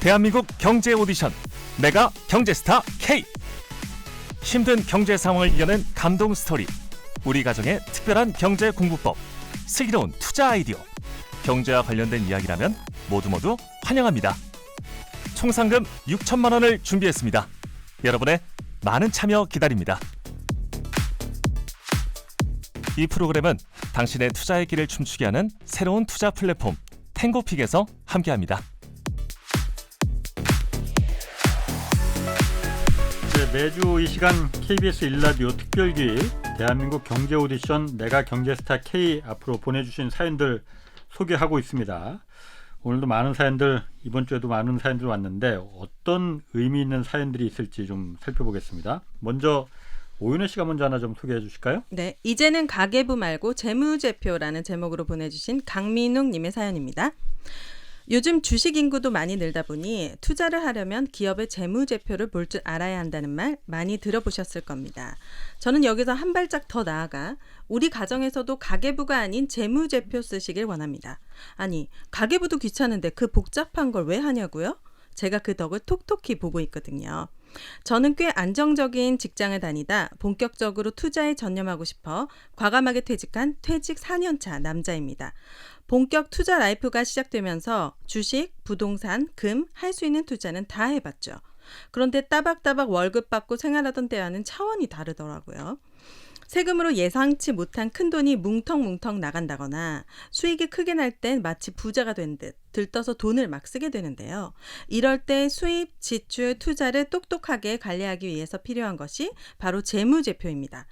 대한민국 경제 오디션 메가 경제스타 K. 힘든 경제 상황을 이겨낸 감동 스토리, 우리 가정의 특별한 경제 공부법, 슬기로운 투자 아이디어, 경제와 관련된 이야기라면 모두 환영합니다. 총 상금 6천만 원을 준비했습니다. 여러분의 많은 참여 기다립니다. 이 프로그램은 당신의 투자의 길을 춤추게 하는 새로운 투자 플랫폼 탱고픽에서 함께합니다. 네, 매주 이 시간 KBS 1라디오 특별기획 대한민국 경제 오디션 내가 경제스타 K 앞으로 보내주신 사연들 소개하고 있습니다. 오늘도 많은 사연들, 이번 주에도 많은 사연들 왔는데 어떤 의미 있는 사연들이 있을지 좀 살펴보겠습니다. 먼저 오윤혜 씨가 먼저 하나 좀 소개해 주실까요? 네, 이제는 가계부 말고 재무제표라는 제목으로 보내주신 강민욱 님의 사연입니다. 요즘 주식 인구도 많이 늘다 보니 투자를 하려면 기업의 재무제표를 볼 줄 알아야 한다는 말 많이 들어보셨을 겁니다. 저는 여기서 한 발짝 더 나아가 우리 가정에서도 가계부가 아닌 재무제표 쓰시길 원합니다. 아니, 가계부도 귀찮은데 그 복잡한 걸 왜 하냐고요? 제가 그 덕을 톡톡히 보고 있거든요. 저는 꽤 안정적인 직장을 다니다 본격적으로 투자에 전념하고 싶어 과감하게 퇴직한 퇴직 4년차 남자입니다. 본격 투자 라이프가 시작되면서 주식, 부동산, 금, 할 수 있는 투자는 다 해봤죠. 그런데 따박따박 월급 받고 생활하던 때와는 차원이 다르더라고요. 세금으로 예상치 못한 큰돈이 뭉텅뭉텅 나간다거나 수익이 크게 날 땐 마치 부자가 된 듯 들떠서 돈을 막 쓰게 되는데요. 이럴 때 수입, 지출, 투자를 똑똑하게 관리하기 위해서 필요한 것이 바로 재무제표입니다.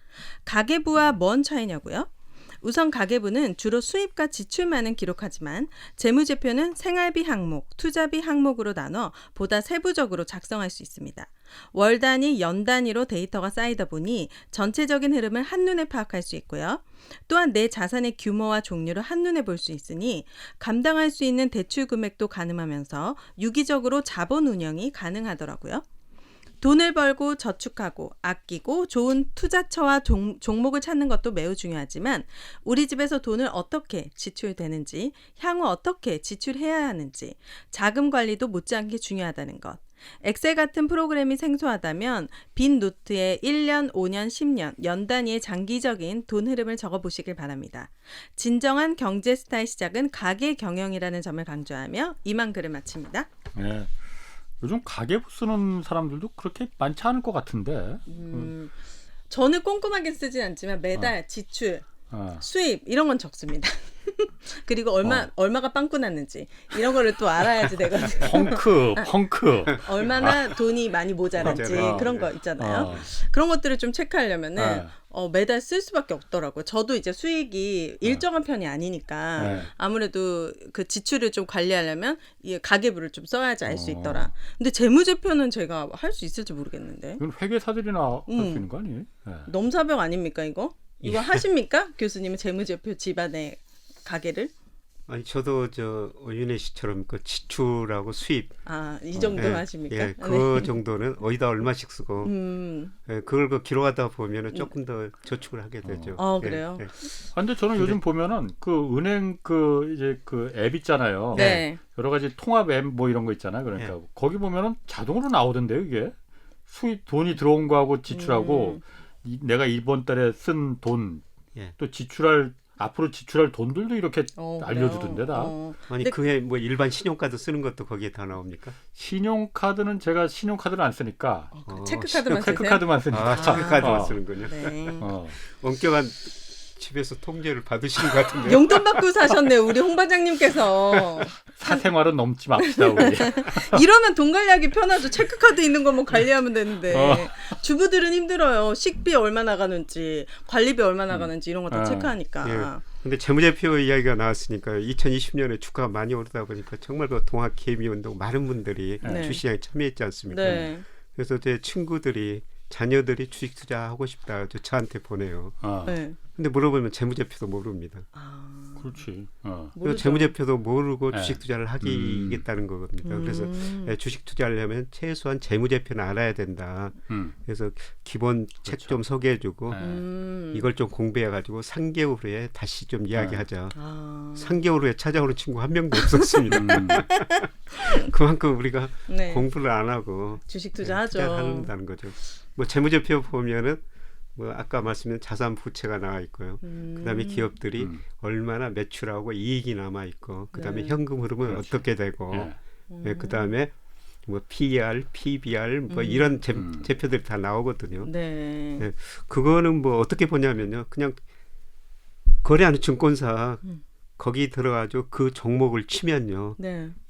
가계부와 뭔 차이냐고요? 우선 가계부는 주로 수입과 지출만은 기록하지만 재무제표는 생활비 항목, 투자비 항목으로 나눠 보다 세부적으로 작성할 수 있습니다. 월 단위, 연 단위로 데이터가 쌓이다 보니 전체적인 흐름을 한눈에 파악할 수 있고요. 또한 내 자산의 규모와 종류를 한눈에 볼 수 있으니 감당할 수 있는 대출 금액도 가늠하면서 유기적으로 자본 운영이 가능하더라고요. 돈을 벌고 저축하고 아끼고 좋은 투자처와 종목을 찾는 것도 매우 중요하지만 우리 집에서 돈을 어떻게 지출되는지, 향후 어떻게 지출해야 하는지, 자금 관리도 못지않게 중요하다는 것. 엑셀 같은 프로그램이 생소하다면 빈 노트에 1년, 5년, 10년, 연 단위의 장기적인 돈 흐름을 적어보시길 바랍니다. 진정한 경제 스타의 시작은 가계 경영이라는 점을 강조하며 이만 글을 마칩니다. 네. 요즘 가계부 쓰는 사람들도 그렇게 많지 않을 것 같은데. 저는 꼼꼼하게 쓰진 않지만 매달 지출, 수입 이런 건 적습니다. 그리고 얼마가 빵꾸 났는지 이런 거를 또 알아야지 되거든요. 펑크. 얼마나 돈이 많이 모자란지 그런 거 있잖아요. 그런 것들을 좀 체크하려면은 매달 쓸 수밖에 없더라고요. 저도 이제 수익이 일정한 편이 아니니까 아무래도 그 지출을 좀 관리하려면 이 가계부를 좀 써야지 알 수 있더라. 근데 재무제표는 제가 할 수 있을지 모르겠는데. 이건 회계사들이나 할 수 있는 거 아니에요? 넘사벽 아닙니까 이거? 이거 하십니까? 교수님은 재무제표 집안의 가계를? 아니 저도 오윤혜 씨처럼 그 지출하고 수입 이 정도 하십니까? 예, 그 정도는 어디다 얼마씩 쓰고 그걸 기록하다 보면은 조금 더 저축을 하게 되죠. 그래요? 근데 저는 요즘 보면은 그 은행 이제 그 앱 있잖아요. 네. 여러 가지 통합 앱 뭐 이런 거 있잖아요. 그러니까 거기 보면은 자동으로 나오던데요, 이게. 수입 돈이 들어온 거하고 지출하고 내가 이번 달에 쓴 돈 또 앞으로 지출할 돈들도 이렇게 알려주던데 다. 아니 그게 뭐 일반 신용카드 쓰는 것도 거기에 다 나옵니까? 신용카드는 제가 신용카드를 안 쓰니까 체크카드만 쓰세요? 체크카드만 쓰니까. 체크카드만 쓰는 거냐? 네. 엄격한 집에서 통제를 받으시는 것 같은데. 용돈 받고 사셨네요, 우리 홍 반장님께서. 사생활은 넘지 맙시다 우리. 이러면 돈 관리하기 편하죠. 체크카드 있는 것만 관리하면 되는데 주부들은 힘들어요. 식비 얼마 나가는지, 관리비 얼마 나가는지 이런 거 다 체크하니까. 근데 재무제표 이야기가 나왔으니까 2020년에 주가가 많이 오르다 보니까 정말 그 동학 개미 운동 많은 분들이 주시장에 참여했지 않습니까? 네. 그래서 제 친구들이 자녀들이 주식 투자하고 싶다 저한테 보내요. 네. 근데 물어보면 재무제표도 모릅니다. 그렇지. 재무제표도 모르고 네. 주식 투자를 하겠다는 거거든요. 그래서 주식 투자를 하면 최소한 재무제표는 알아야 된다. 그래서 기본 책 좀 소개해주고 이걸 좀 공부해가지고 3개월 후에 다시 좀 이야기하자. 3개월 후에 찾아오는 친구 한 명도 없었습니다. 그만큼 우리가 공부를 안 하고 주식 투자하죠. 투자를 한다는 거죠. 뭐 재무제표 보면은 뭐 아까 말씀드린 자산 부채가 나와 있고요. 그다음에 기업들이 얼마나 매출하고 이익이 남아 있고, 그다음에 현금 흐름은 그렇지. 어떻게 되고, 그다음에 뭐 PER, PBR 뭐 이런 제표들이 다 나오거든요. 네. 그거는 뭐 어떻게 보냐면요, 그냥 거래하는 증권사 거기 들어가지고 그 종목을 치면요,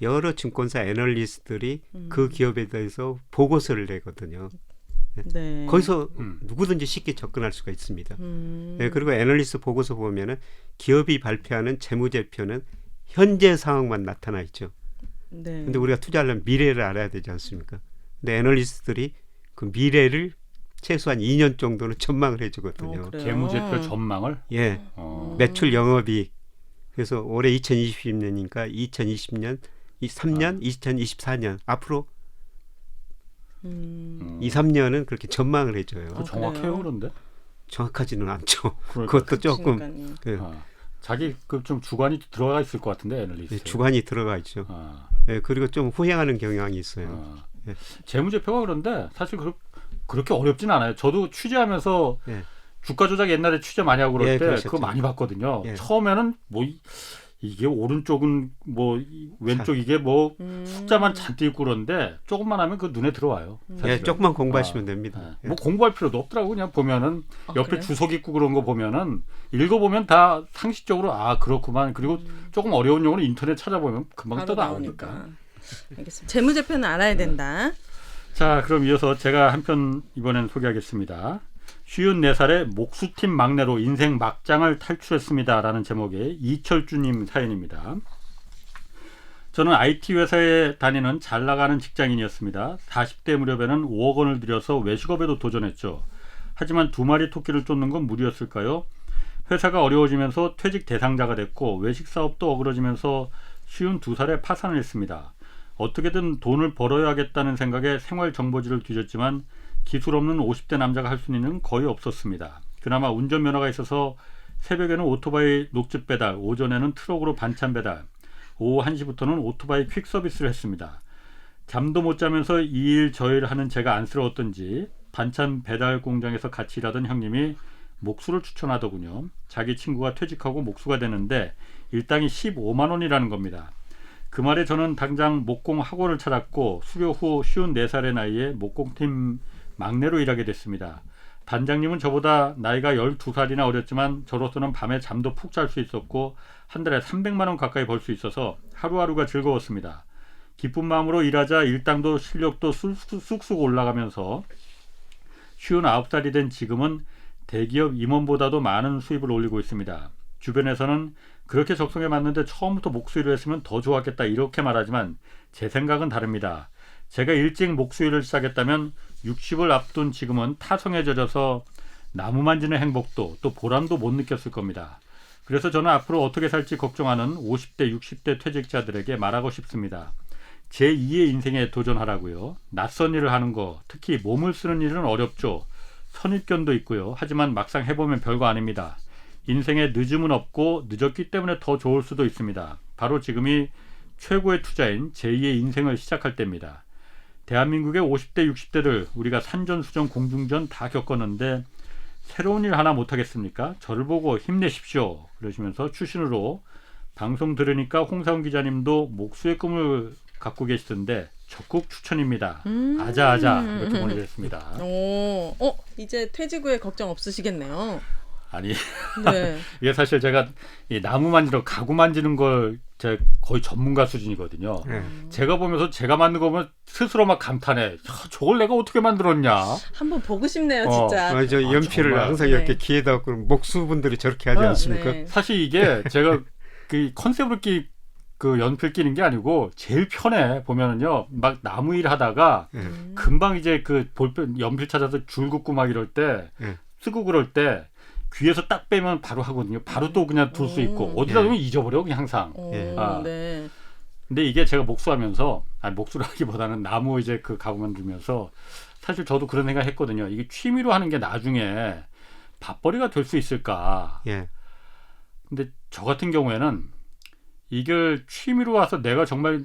여러 증권사 애널리스트들이 그 기업에 대해서 보고서를 내거든요. 네. 거기서 누구든지 쉽게 접근할 수가 있습니다. 그리고 애널리스트 보고서 보면은 기업이 발표하는 재무제표는 현재 상황만 나타나 있죠. 근데 우리가 투자하려면 미래를 알아야 되지 않습니까? 근데 애널리스트들이 그 미래를 최소한 2년 정도는 전망을 해주거든요. 재무제표 전망을? 예. 매출 영업이익. 그래서 올해 2020년이니까 2020년, 3년, 2024년 앞으로 2, 3년은 그렇게 전망을 해줘요. 정확해요, 그런데? 정확하지는 않죠. 그러니까. 그것도 조금 자기 좀 주관이 들어가 있을 것 같은데, 애널리스트. 주관이 들어가 있죠. 그리고 좀 후행하는 경향이 있어요. 재무제표가 그런데 사실 그렇게 어렵진 않아요. 저도 취재하면서 주가 조작 옛날에 취재 많이 하고 그럴 때 그러셨죠. 그거 많이 봤거든요. 처음에는 뭐 이게 오른쪽은 뭐 왼쪽 이게 뭐 숫자만 잔뜩 있고 그런데 조금만 하면 그 눈에 들어와요. 조금만 공부하시면 됩니다. 뭐 공부할 필요도 없더라고. 그냥 보면은 옆에 그래요? 주석 있고 그런 거 보면은 읽어보면 다 상식적으로 그렇구만. 그리고 조금 어려운 용어는 인터넷 찾아보면 금방 떠 나오니까. 알겠습니다. 재무제표는 알아야 된다. 자, 그럼 이어서 제가 한 편 이번엔 소개하겠습니다. 54살의 목수팀 막내로 인생 막장을 탈출했습니다라는 제목의 이철주님 사연입니다. 저는 IT 회사에 다니는 잘 나가는 직장인이었습니다. 40대 무렵에는 5억 원을 들여서 외식업에도 도전했죠. 하지만 2마리 토끼를 쫓는 건 무리였을까요? 회사가 어려워지면서 퇴직 대상자가 됐고 외식 사업도 어그러지면서 52살에 파산을 했습니다. 어떻게든 돈을 벌어야겠다는 생각에 생활정보지를 뒤졌지만 기술 없는 50대 남자가 할 수 있는 일은 거의 없었습니다. 그나마 운전면허가 있어서 새벽에는 오토바이 녹즙 배달, 오전에는 트럭으로 반찬 배달, 오후 1시부터는 오토바이 퀵 서비스를 했습니다. 잠도 못 자면서 이 일 저 일 하는 제가 안쓰러웠던지 반찬 배달 공장에서 같이 일하던 형님이 목수를 추천하더군요. 자기 친구가 퇴직하고 목수가 되는데 일당이 15만 원이라는 겁니다. 그 말에 저는 당장 목공 학원을 찾았고 수료 후 54살의 나이에 목공팀 막내로 일하게 됐습니다. 단장님은 저보다 나이가 12살이나 어렸지만 저로서는 밤에 잠도 푹 잘 수 있었고 한 달에 300만 원 가까이 벌 수 있어서 하루하루가 즐거웠습니다. 기쁜 마음으로 일하자 일당도 실력도 쑥쑥 올라가면서 59살이 된 지금은 대기업 임원보다도 많은 수입을 올리고 있습니다. 주변에서는 그렇게 적성에 맞는데 처음부터 목수일을 했으면 더 좋았겠다 이렇게 말하지만 제 생각은 다릅니다. 제가 일찍 목수일을 시작했다면 60을 앞둔 지금은 타성에 젖어서 나무 만지는 행복도 또 보람도 못 느꼈을 겁니다. 그래서 저는 앞으로 어떻게 살지 걱정하는 50대, 60대 퇴직자들에게 말하고 싶습니다. 제2의 인생에 도전하라고요. 낯선 일을 하는 거, 특히 몸을 쓰는 일은 어렵죠. 선입견도 있고요. 하지만 막상 해보면 별거 아닙니다. 인생에 늦음은 없고 늦었기 때문에 더 좋을 수도 있습니다. 바로 지금이 최고의 투자인 제2의 인생을 시작할 때입니다. 대한민국의 50대, 60대들 우리가 산전수전, 공중전 다 겪었는데 새로운 일 하나 못하겠습니까? 저를 보고 힘내십시오. 그러시면서 추신으로 방송 들으니까 홍사훈 기자님도 목수의 꿈을 갖고 계시던데 적극 추천입니다. 아자아자 이렇게 보내주셨습니다. 이제 퇴직 후에 걱정 없으시겠네요. 아니 네. 이게 사실 제가 이 나무 만지러 가구 만지는 걸 제가 거의 전문가 수준이거든요. 제가 보면서 제가 만든 거 보면 스스로 막 감탄해. 저걸 내가 어떻게 만들었냐. 한번 보고 싶네요, 진짜. 저 연필을 정말. 항상 이렇게 귀에다 갖고 목수분들이 저렇게 하지 않습니까? 네. 사실 이게 제가 그 컨셉으로 그 연필 끼는 게 아니고 제일 편해. 보면은요, 막 나무 일 하다가 금방 이제 그 볼펜 연필 찾아서 줄 긋고 막 이럴 때 쓰고 그럴 때. 귀에서 딱 빼면 바로 하거든요. 바로 또 그냥 둘 수 있고 어디다 두면 잊어버려 그냥 항상. 네. 근데 이게 제가 목수하면서 목수라기보다는 나무 이제 그 가구만 두면서 사실 저도 그런 생각했거든요. 이게 취미로 하는 게 나중에 밥벌이가 될 수 있을까? 예. 근데 저 같은 경우에는 이걸 취미로 와서 내가 정말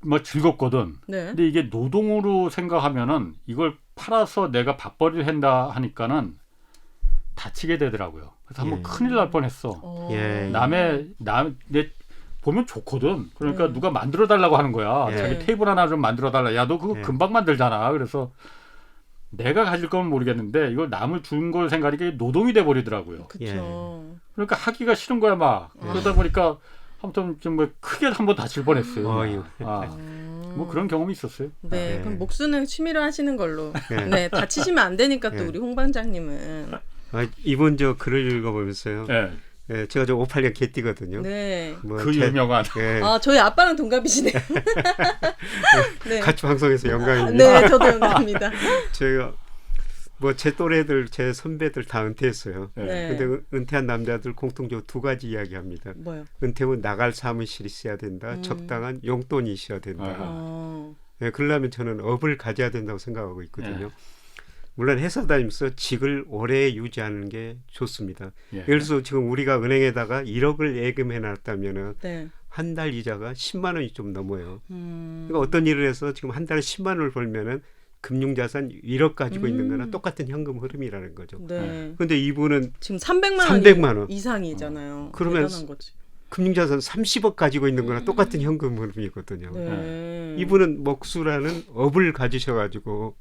뭐 즐겁거든. 네. 근데 이게 노동으로 생각하면은 이걸 팔아서 내가 밥벌이를 한다 하니까는 다치게 되더라고요. 그래서 한번 큰일 날 뻔했어. 내 보면 좋거든. 그러니까 누가 만들어 달라고 하는 거야. 자기 테이블 하나 좀 만들어 달라. 야, 너 그거 금방 만들잖아. 그래서 내가 가질 건 모르겠는데 이걸 남을 준 걸 생각하니까 노동이 돼 버리더라고요. 그렇죠. 그러니까 하기가 싫은 거야 막. 그러다 보니까 아무튼 좀 뭐 크게 한번 다칠 뻔했어요. 뭐 그런 경험이 있었어요. 네, 그럼 목수는 취미로 하시는 걸로. 네, 다치시면 안 되니까 또 우리 홍 반장님은. 이번 저 글을 읽어보면서요. 네, 제가 저 58년 개띠거든요. 네. 유명한. 저희 아빠랑 동갑이시네요. 네. 같이 방송에서 영광입니다. 네, 저도 영광입니다. 제가 뭐 제 또래들, 제 선배들 다 은퇴했어요. 네. 근데 은퇴한 남자들 공통적으로 두 가지 이야기합니다. 뭐요? 은퇴 후 나갈 사무실이 있어야 된다. 적당한 용돈이 있어야 된다. 네, 그러려면 저는 업을 가져야 된다고 생각하고 있거든요. 물론 회사 다니면서 직을 오래 유지하는 게 좋습니다. 예를 들어서 지금 우리가 은행에다가 1억을 예금해 놨다면은 한 달 이자가 10만 원이 좀 넘어요. 그러니까 어떤 일을 해서 지금 한 달에 10만 원을 벌면은 금융자산 1억 가지고 있는 거나 똑같은 현금 흐름이라는 거죠. 그런데 이분은 지금 300만 원 이상이잖아요. 그러면 금융자산 30억 가지고 있는 거나 똑같은 현금 흐름이거든요. 이분은 목수라는 업을 가지셔가지고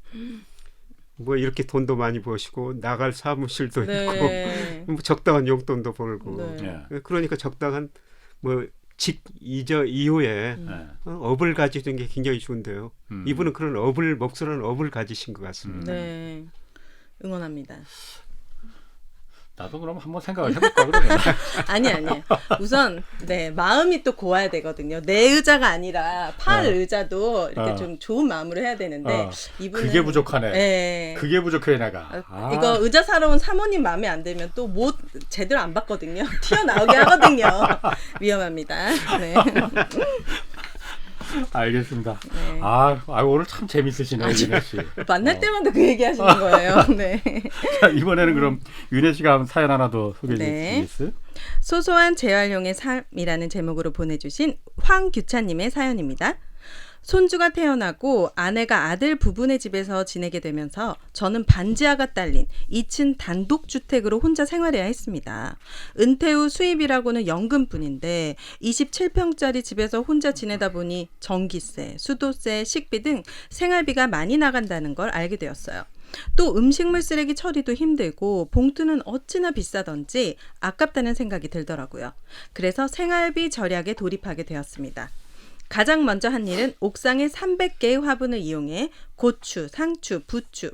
뭐 이렇게 돈도 많이 버시고 나갈 사무실도 있고 뭐 적당한 용돈도 벌고 그러니까 적당한 뭐 집 이후에 업을 가지는 게 굉장히 좋은데요. 이분은 그런 업을 목수라는 업을 가지신 것 같습니다. 네, 응원합니다. 나도 그럼 한번 생각을 해볼까 그러면. 아니에요. 우선 마음이 또 고와야 되거든요. 내 의자가 아니라 팔 의자도 이렇게 좀 좋은 마음으로 해야 되는데 이분은 그게 부족하네. 그게 부족해 내가. 이거 의자 사러 온 사모님 마음에 안 들면 또 못 제대로 안 받거든요. 튀어나오게 하거든요. 위험합니다. 네. 알겠습니다. 오늘 참 재밌으시네요, 윤혜 씨. 만날 때마다 그 얘기 하시는 거예요. 네. 자, 이번에는 그럼 윤혜 씨가 한번 사연 하나 더 소개해 주시겠어요? 소소한 재활용의 삶이라는 제목으로 보내주신 황규찬님의 사연입니다. 손주가 태어나고 아내가 아들 부부네 집에서 지내게 되면서 저는 반지하가 딸린 2층 단독주택으로 혼자 생활해야 했습니다. 은퇴 후 수입이라고는 연금뿐인데 27평짜리 집에서 혼자 지내다 보니 전기세, 수도세, 식비 등 생활비가 많이 나간다는 걸 알게 되었어요. 또 음식물 쓰레기 처리도 힘들고 봉투는 어찌나 비싸던지 아깝다는 생각이 들더라고요. 그래서 생활비 절약에 돌입하게 되었습니다. 가장 먼저 한 일은 옥상에 300개의 화분을 이용해 고추, 상추, 부추,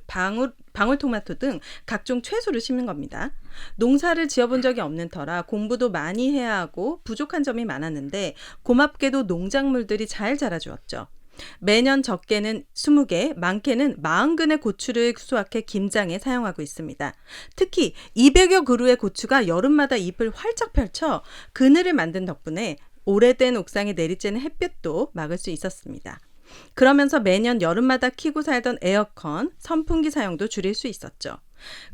방울토마토 등 각종 채소를 심는 겁니다. 농사를 지어본 적이 없는 터라 공부도 많이 해야 하고 부족한 점이 많았는데 고맙게도 농작물들이 잘 자라주었죠. 매년 적게는 20개, 많게는 40근의 고추를 수확해 김장에 사용하고 있습니다. 특히 200여 그루의 고추가 여름마다 잎을 활짝 펼쳐 그늘을 만든 덕분에 오래된 옥상에 내리쬐는 햇볕도 막을 수 있었습니다. 그러면서 매년 여름마다 켜고 살던 에어컨, 선풍기 사용도 줄일 수 있었죠.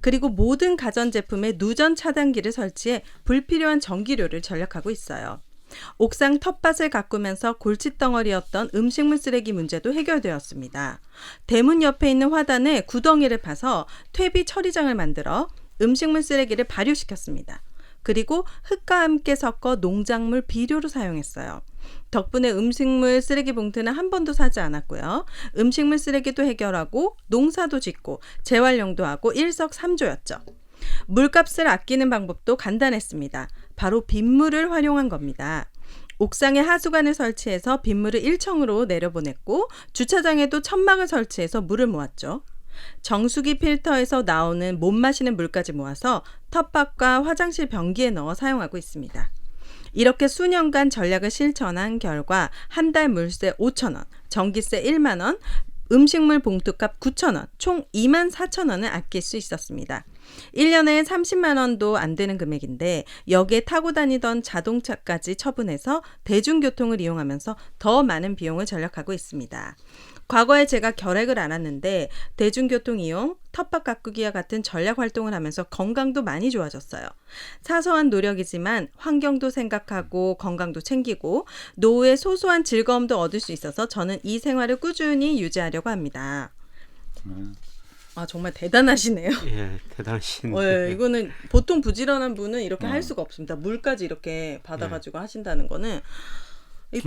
그리고 모든 가전제품에 누전 차단기를 설치해 불필요한 전기료를 절약하고 있어요. 옥상 텃밭을 가꾸면서 골칫덩어리였던 음식물 쓰레기 문제도 해결되었습니다. 대문 옆에 있는 화단에 구덩이를 파서 퇴비 처리장을 만들어 음식물 쓰레기를 발효시켰습니다. 그리고 흙과 함께 섞어 농작물 비료로 사용했어요. 덕분에 음식물 쓰레기 봉투는 한 번도 사지 않았고요. 음식물 쓰레기도 해결하고 농사도 짓고 재활용도 하고 일석삼조였죠. 물값을 아끼는 방법도 간단했습니다. 바로 빗물을 활용한 겁니다. 옥상에 하수관을 설치해서 빗물을 1층으로 내려보냈고 주차장에도 천막을 설치해서 물을 모았죠. 정수기 필터에서 나오는 못 마시는 물까지 모아서 텃밭과 화장실 변기에 넣어 사용하고 있습니다. 이렇게 수년간 전략을 실천한 결과 한 달 물세 5,000원, 전기세 1만 원, 음식물 봉투값 9,000원, 총 24,000원을 아낄 수 있었습니다. 1년에 30만 원도 안 되는 금액인데 여기에 타고 다니던 자동차까지 처분해서 대중교통을 이용하면서 더 많은 비용을 절약하고 있습니다. 과거에 제가 결핵을 앓았는데 대중교통 이용, 텃밭 가꾸기와 같은 전략 활동을 하면서 건강도 많이 좋아졌어요. 사소한 노력이지만 환경도 생각하고 건강도 챙기고 노후의 소소한 즐거움도 얻을 수 있어서 저는 이 생활을 꾸준히 유지하려고 합니다. 아, 정말 대단하시네요. 예, 대단하신. 네, 이거는 보통 부지런한 분은 이렇게 할 수가 없습니다. 물까지 이렇게 받아가지고 하신다는 거는 이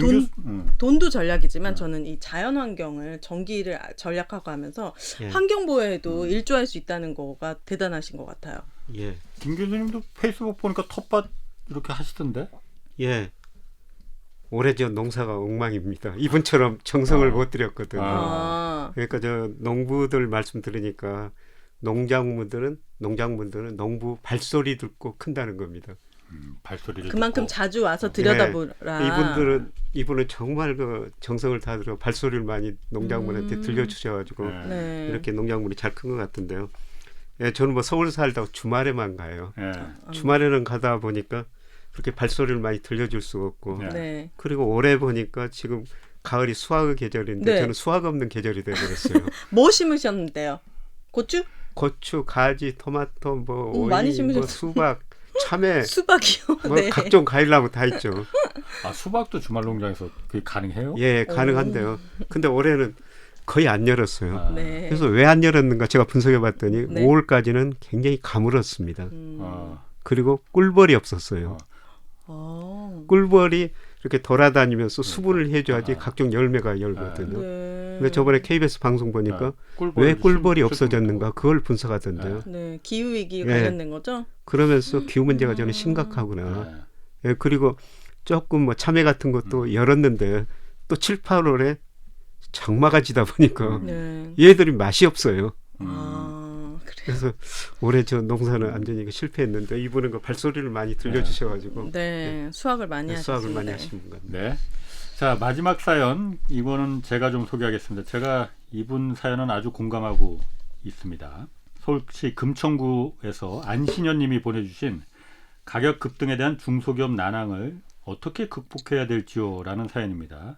돈도 전략이지만 저는 이 자연 환경을 전기를 전략하고 하면서 환경 보호에도 일조할 수 있다는 거가 대단하신 것 같아요. 예. 김 교수님도 페이스북 보니까 텃밭 이렇게 하시던데? 예. 올해 저 농사가 엉망입니다. 이분처럼 정성을 못 들였거든요. 그러니까 저 농부들 말씀 들으니까 농작물들은 농부 발소리 듣고 큰다는 겁니다. 발소리를 그만큼 듣고. 자주 와서 들여다보라. 이분은 정말 그 정성을 다 들여 발소리를 많이 농작물한테 들려주셔가지고 이렇게 농작물이 잘 큰 것 같은데요. 예, 저는 뭐 서울 살다가 주말에만 가요. 주말에는 가다 보니까 그렇게 발소리를 많이 들려줄 수가 없고 그리고 올해 보니까 지금 가을이 수확의 계절인데 저는 수확 없는 계절이 되어버렸어요. 뭐 심으셨는데요? 고추, 가지, 토마토, 뭐 오이, 많이 뭐 수박, 참외, 수박이요. 뭐 각종 과일나무 다 있죠. 아, 수박도 주말 농장에서 그게 가능해요? 예, 가능한데요. 근데 올해는 거의 안 열었어요. 네. 그래서 왜 안 열었는가 제가 분석해봤더니 5월까지는 굉장히 가물었습니다. 그리고 꿀벌이 없었어요. 꿀벌이 이렇게 돌아다니면서 수분을 해줘야지 각종 열매가 열거든요. 근데 저번에 KBS 방송 보니까 왜 꿀벌이 없어졌는가 그걸 분석하던데요. 네, 기후 위기 관련된 거죠. 그러면서 기후 문제가 저는 심각하구나. 예, 그리고 조금 뭐 참외 같은 것도 열었는데 또 7, 8월에 장마가 지다 보니까 얘들이 맛이 없어요. 그래서 올해 저 농사는 완전히 실패했는데 이분은 그 발소리를 많이 들려주셔가지고 수확을 많이 하셨습니다. 수확을 많이 하신 분 같네요. 네. 자, 마지막 사연 이거는 제가 좀 소개하겠습니다. 제가 이분 사연은 아주 공감하고 있습니다. 서울시 금천구에서 안신현님이 보내주신 가격 급등에 대한 중소기업 난항을 어떻게 극복해야 될지요라는 사연입니다.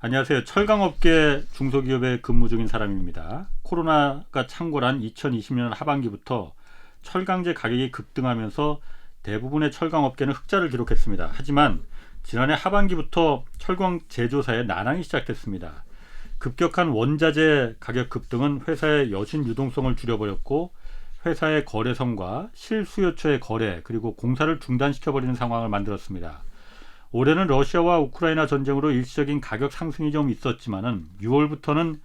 안녕하세요. 철강업계 중소기업에 근무 중인 사람입니다. 코로나가 창궐한 2020년 하반기부터 철강제 가격이 급등하면서 대부분의 철강업계는 흑자를 기록했습니다. 하지만 지난해 하반기부터 철강 제조사에 난항이 시작됐습니다. 급격한 원자재 가격 급등은 회사의 여신 유동성을 줄여버렸고 회사의 거래선과 실수요처의 거래 그리고 공사를 중단시켜버리는 상황을 만들었습니다. 올해는 러시아와 우크라이나 전쟁으로 일시적인 가격 상승이 좀 있었지만은 6월부터는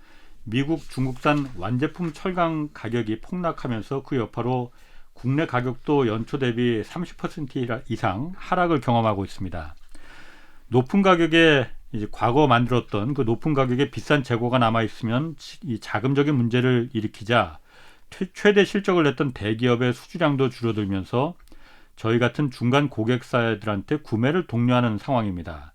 미국, 중국산 완제품 철강 가격이 폭락하면서 그 여파로 국내 가격도 연초 대비 30% 이상 하락을 경험하고 있습니다. 높은 가격에 이제 과거 만들었던 그 높은 가격에 비싼 재고가 남아 있으면 이 자금적인 문제를 일으키자 최대 실적을 냈던 대기업의 수주량도 줄어들면서 저희 같은 중간 고객사들한테 구매를 독려하는 상황입니다.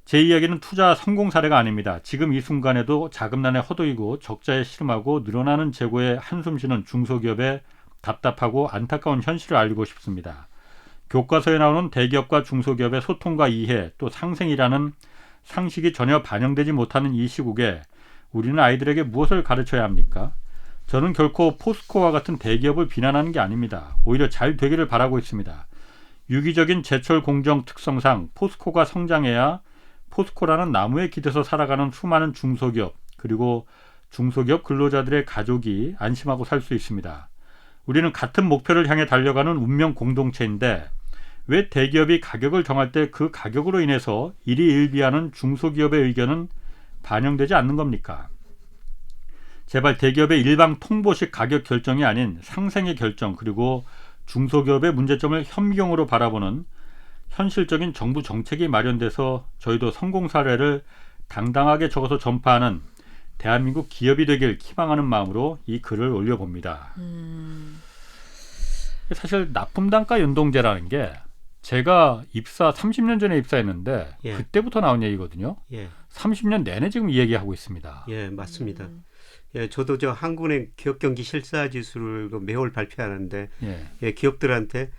제 이야기는 투자 성공 사례가 아닙니다. 지금 이 순간에도 자금난에 허도이고 적자에 씨름하고 늘어나는 재고에 한숨 쉬는 중소기업의 답답하고 안타까운 현실을 알리고 싶습니다. 교과서에 나오는 대기업과 중소기업의 소통과 이해 또 상생이라는 상식이 전혀 반영되지 못하는 이 시국에 우리는 아이들에게 무엇을 가르쳐야 합니까? 저는 결코 포스코와 같은 대기업을 비난하는 게 아닙니다. 오히려 잘 되기를 바라고 있습니다. 유기적인 제철 공정 특성상 포스코가 성장해야 포스코라는 나무에 기대서 살아가는 수많은 중소기업 그리고 중소기업 근로자들의 가족이 안심하고 살 수 있습니다. 우리는 같은 목표를 향해 달려가는 운명 공동체인데 왜 대기업이 가격을 정할 때 그 가격으로 인해서 일희일비하는 중소기업의 의견은 반영되지 않는 겁니까? 제발 대기업의 일방 통보식 가격 결정이 아닌 상생의 결정 그리고 중소기업의 문제점을 현미경으로 바라보는 현실적인 정부 정책이 마련돼서 저희도 성공 사례를 당당하게 적어서 전파하는 대한민국 기업이 되길 희망하는 마음으로 이 글을 올려봅니다. 사실 납품단가 연동제라는 게 제가 입사 30년 전에 입사했는데 그때부터 나온 얘기거든요. 30년 내내 지금 이 얘기하고 있습니다. 예, 맞습니다. 예, 저도 저 한국은행 기업경기 실사지수를 매월 발표하는데 예, 기업들한테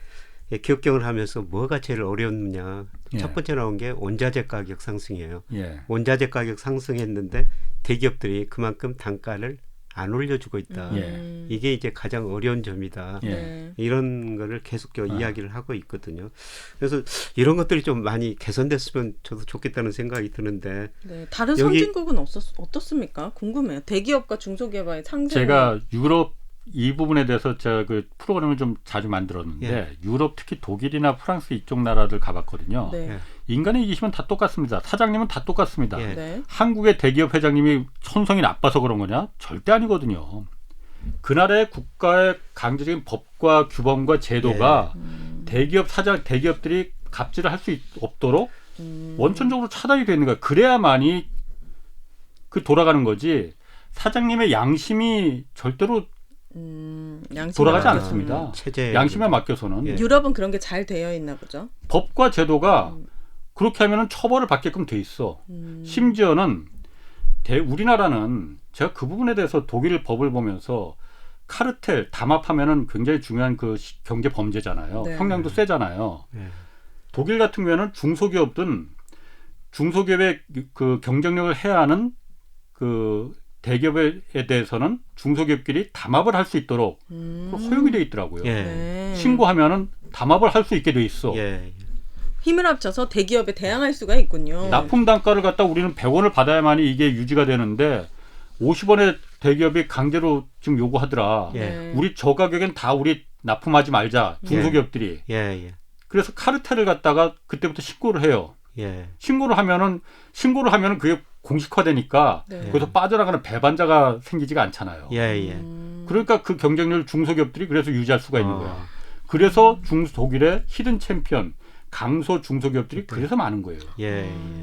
예, 기업경을 하면서 뭐가 제일 어려웠느냐. 첫 번째 나온 게 원자재 가격 상승이에요. 원자재 가격 상승했는데 대기업들이 그만큼 단가를 안 올려주고 있다. 이게 이제 가장 어려운 점이다. 이런 거를 계속적으로 이야기를 하고 있거든요. 그래서 이런 것들이 좀 많이 개선됐으면 저도 좋겠다는 생각이 드는데. 네, 다른 선진국은 어떻습니까? 궁금해요. 대기업과 중소기업의 상생. 제가 유럽 이 부분에 대해서 제가 그 프로그램을 좀 자주 만들었는데 유럽 특히 독일이나 프랑스 이쪽 나라들 가봤거든요. 인간의 이기심은 다 똑같습니다. 사장님은 다 똑같습니다. 한국의 대기업 회장님이 천성이 나빠서 그런 거냐? 절대 아니거든요. 그 나라의 국가의 강제적인 법과 규범과 제도가 대기업들이 갑질을 할 수 없도록 원천적으로 차단이 되는 거야. 그래야만이 그 돌아가는 거지. 사장님의 양심이 절대로 돌아가지 않습니다. 양심에 맡겨서는. 유럽은 그런 게 잘 되어 있나 보죠. 법과 제도가 그렇게 하면은 처벌을 받게끔 돼 있어. 심지어는 우리나라는 제가 그 부분에 대해서 독일 법을 보면서 카르텔 담합하면은 굉장히 중요한 그 경제 범죄잖아요. 형량도 세잖아요. 독일 같은 경우에는 중소기업의 그 경쟁력을 해야 하는 그 대기업에 대해서는 중소기업끼리 담합을 할 수 있도록 허용이 돼 있더라고요. 신고하면은 담합을 할 수 있게 돼 있어. 힘을 합쳐서 대기업에 대항할 수가 있군요. 납품 단가를 갖다 우리는 100원을 받아야만이 이게 유지가 되는데 50원에 대기업이 강제로 지금 요구하더라. 우리 저 가격엔 다 우리 납품하지 말자. 중소기업들이. 그래서 카르텔을 갖다가 그때부터 신고를 해요. 신고를 하면은 그게 공식화되니까 거기서 빠져나가는 배반자가 생기지가 않잖아요. 그러니까 그 경쟁률 중소기업들이 그래서 유지할 수가 있는 거야. 그래서 독일의 히든 챔피언 강소 중소기업들이 그래서 많은 거예요.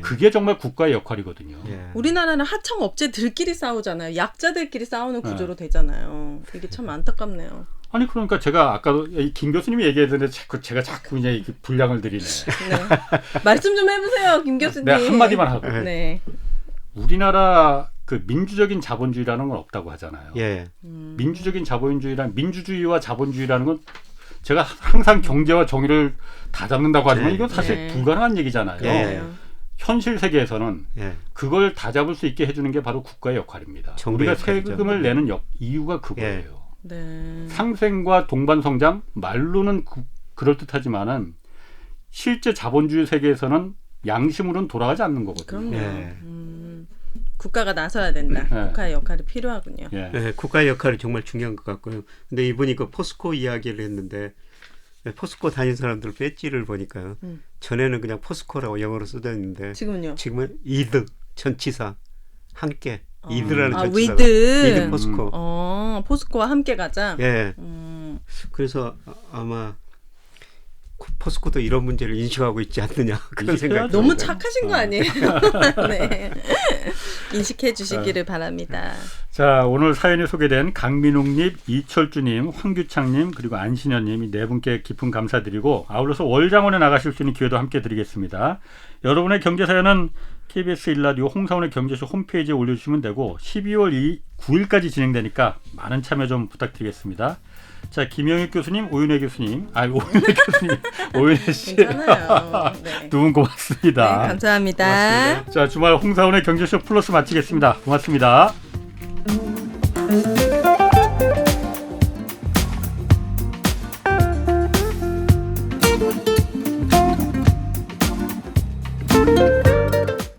그게 정말 국가의 역할이거든요. 우리나라는 하청 업체들끼리 싸우잖아요. 약자들끼리 싸우는 구조로 되잖아요. 이게 참 안타깝네요. 아니 그러니까 제가 아까도 김 교수님이 얘기했는데 제가 자꾸 그냥 이렇게 분량을 드리네. 말씀 좀 해보세요, 김 교수님. 내가 한마디만 하고. 우리나라 그 민주적인 자본주의라는 건 없다고 하잖아요. 민주적인 자본주의란 민주주의와 자본주의라는 건 제가 항상 경제와 정의를 다 잡는다고 하지만 이건 사실 불가능한 얘기잖아요. 현실 세계에서는 그걸 다 잡을 수 있게 해주는 게 바로 국가의 역할입니다. 우리가 세금을 내는 이유가 그거예요. 상생과 동반 성장 말로는 그럴듯하지만은 실제 자본주의 세계에서는 양심으로는 돌아가지 않는 거거든요. 그럼요. 국가가 나서야 된다. 국가의 역할이 필요하군요. 국가의 역할이 정말 중요한 것 같고요. 근데 이분이 그 포스코 이야기를 했는데 포스코 다닌 사람들 배지를 보니까요. 전에는 그냥 포스코라고 영어로 써졌는데 지금은요? 지금은 이드 전치사 함께 이드라는 전치사. 위드 포스코. 포스코와 함께 가자. 그래서 아마 포스코도 이런 문제를 인식하고 있지 않느냐 그런 생각이 너무 착하신 거 아니에요? 네. 인식해 주시기를 바랍니다. 자, 오늘 사연이 소개된 강민욱님, 이철주님, 황규창님 그리고 안신현님 이 네 분께 깊은 감사드리고 아울러서 월장원에 나가실 수 있는 기회도 함께 드리겠습니다. 여러분의 경제사연은 KBS 1라디오 홍사원의 경제쇼 홈페이지에 올려주시면 되고 12월 9일까지 진행되니까 많은 참여 좀 부탁드리겠습니다. 자, 김영익 교수님, 오윤혜 교수님, 오윤혜 씨, 괜찮아요. 두 분 고맙습니다. 네, 감사합니다. 고맙습니다. 자, 주말 홍사원의 경제쇼 플러스 마치겠습니다. 고맙습니다.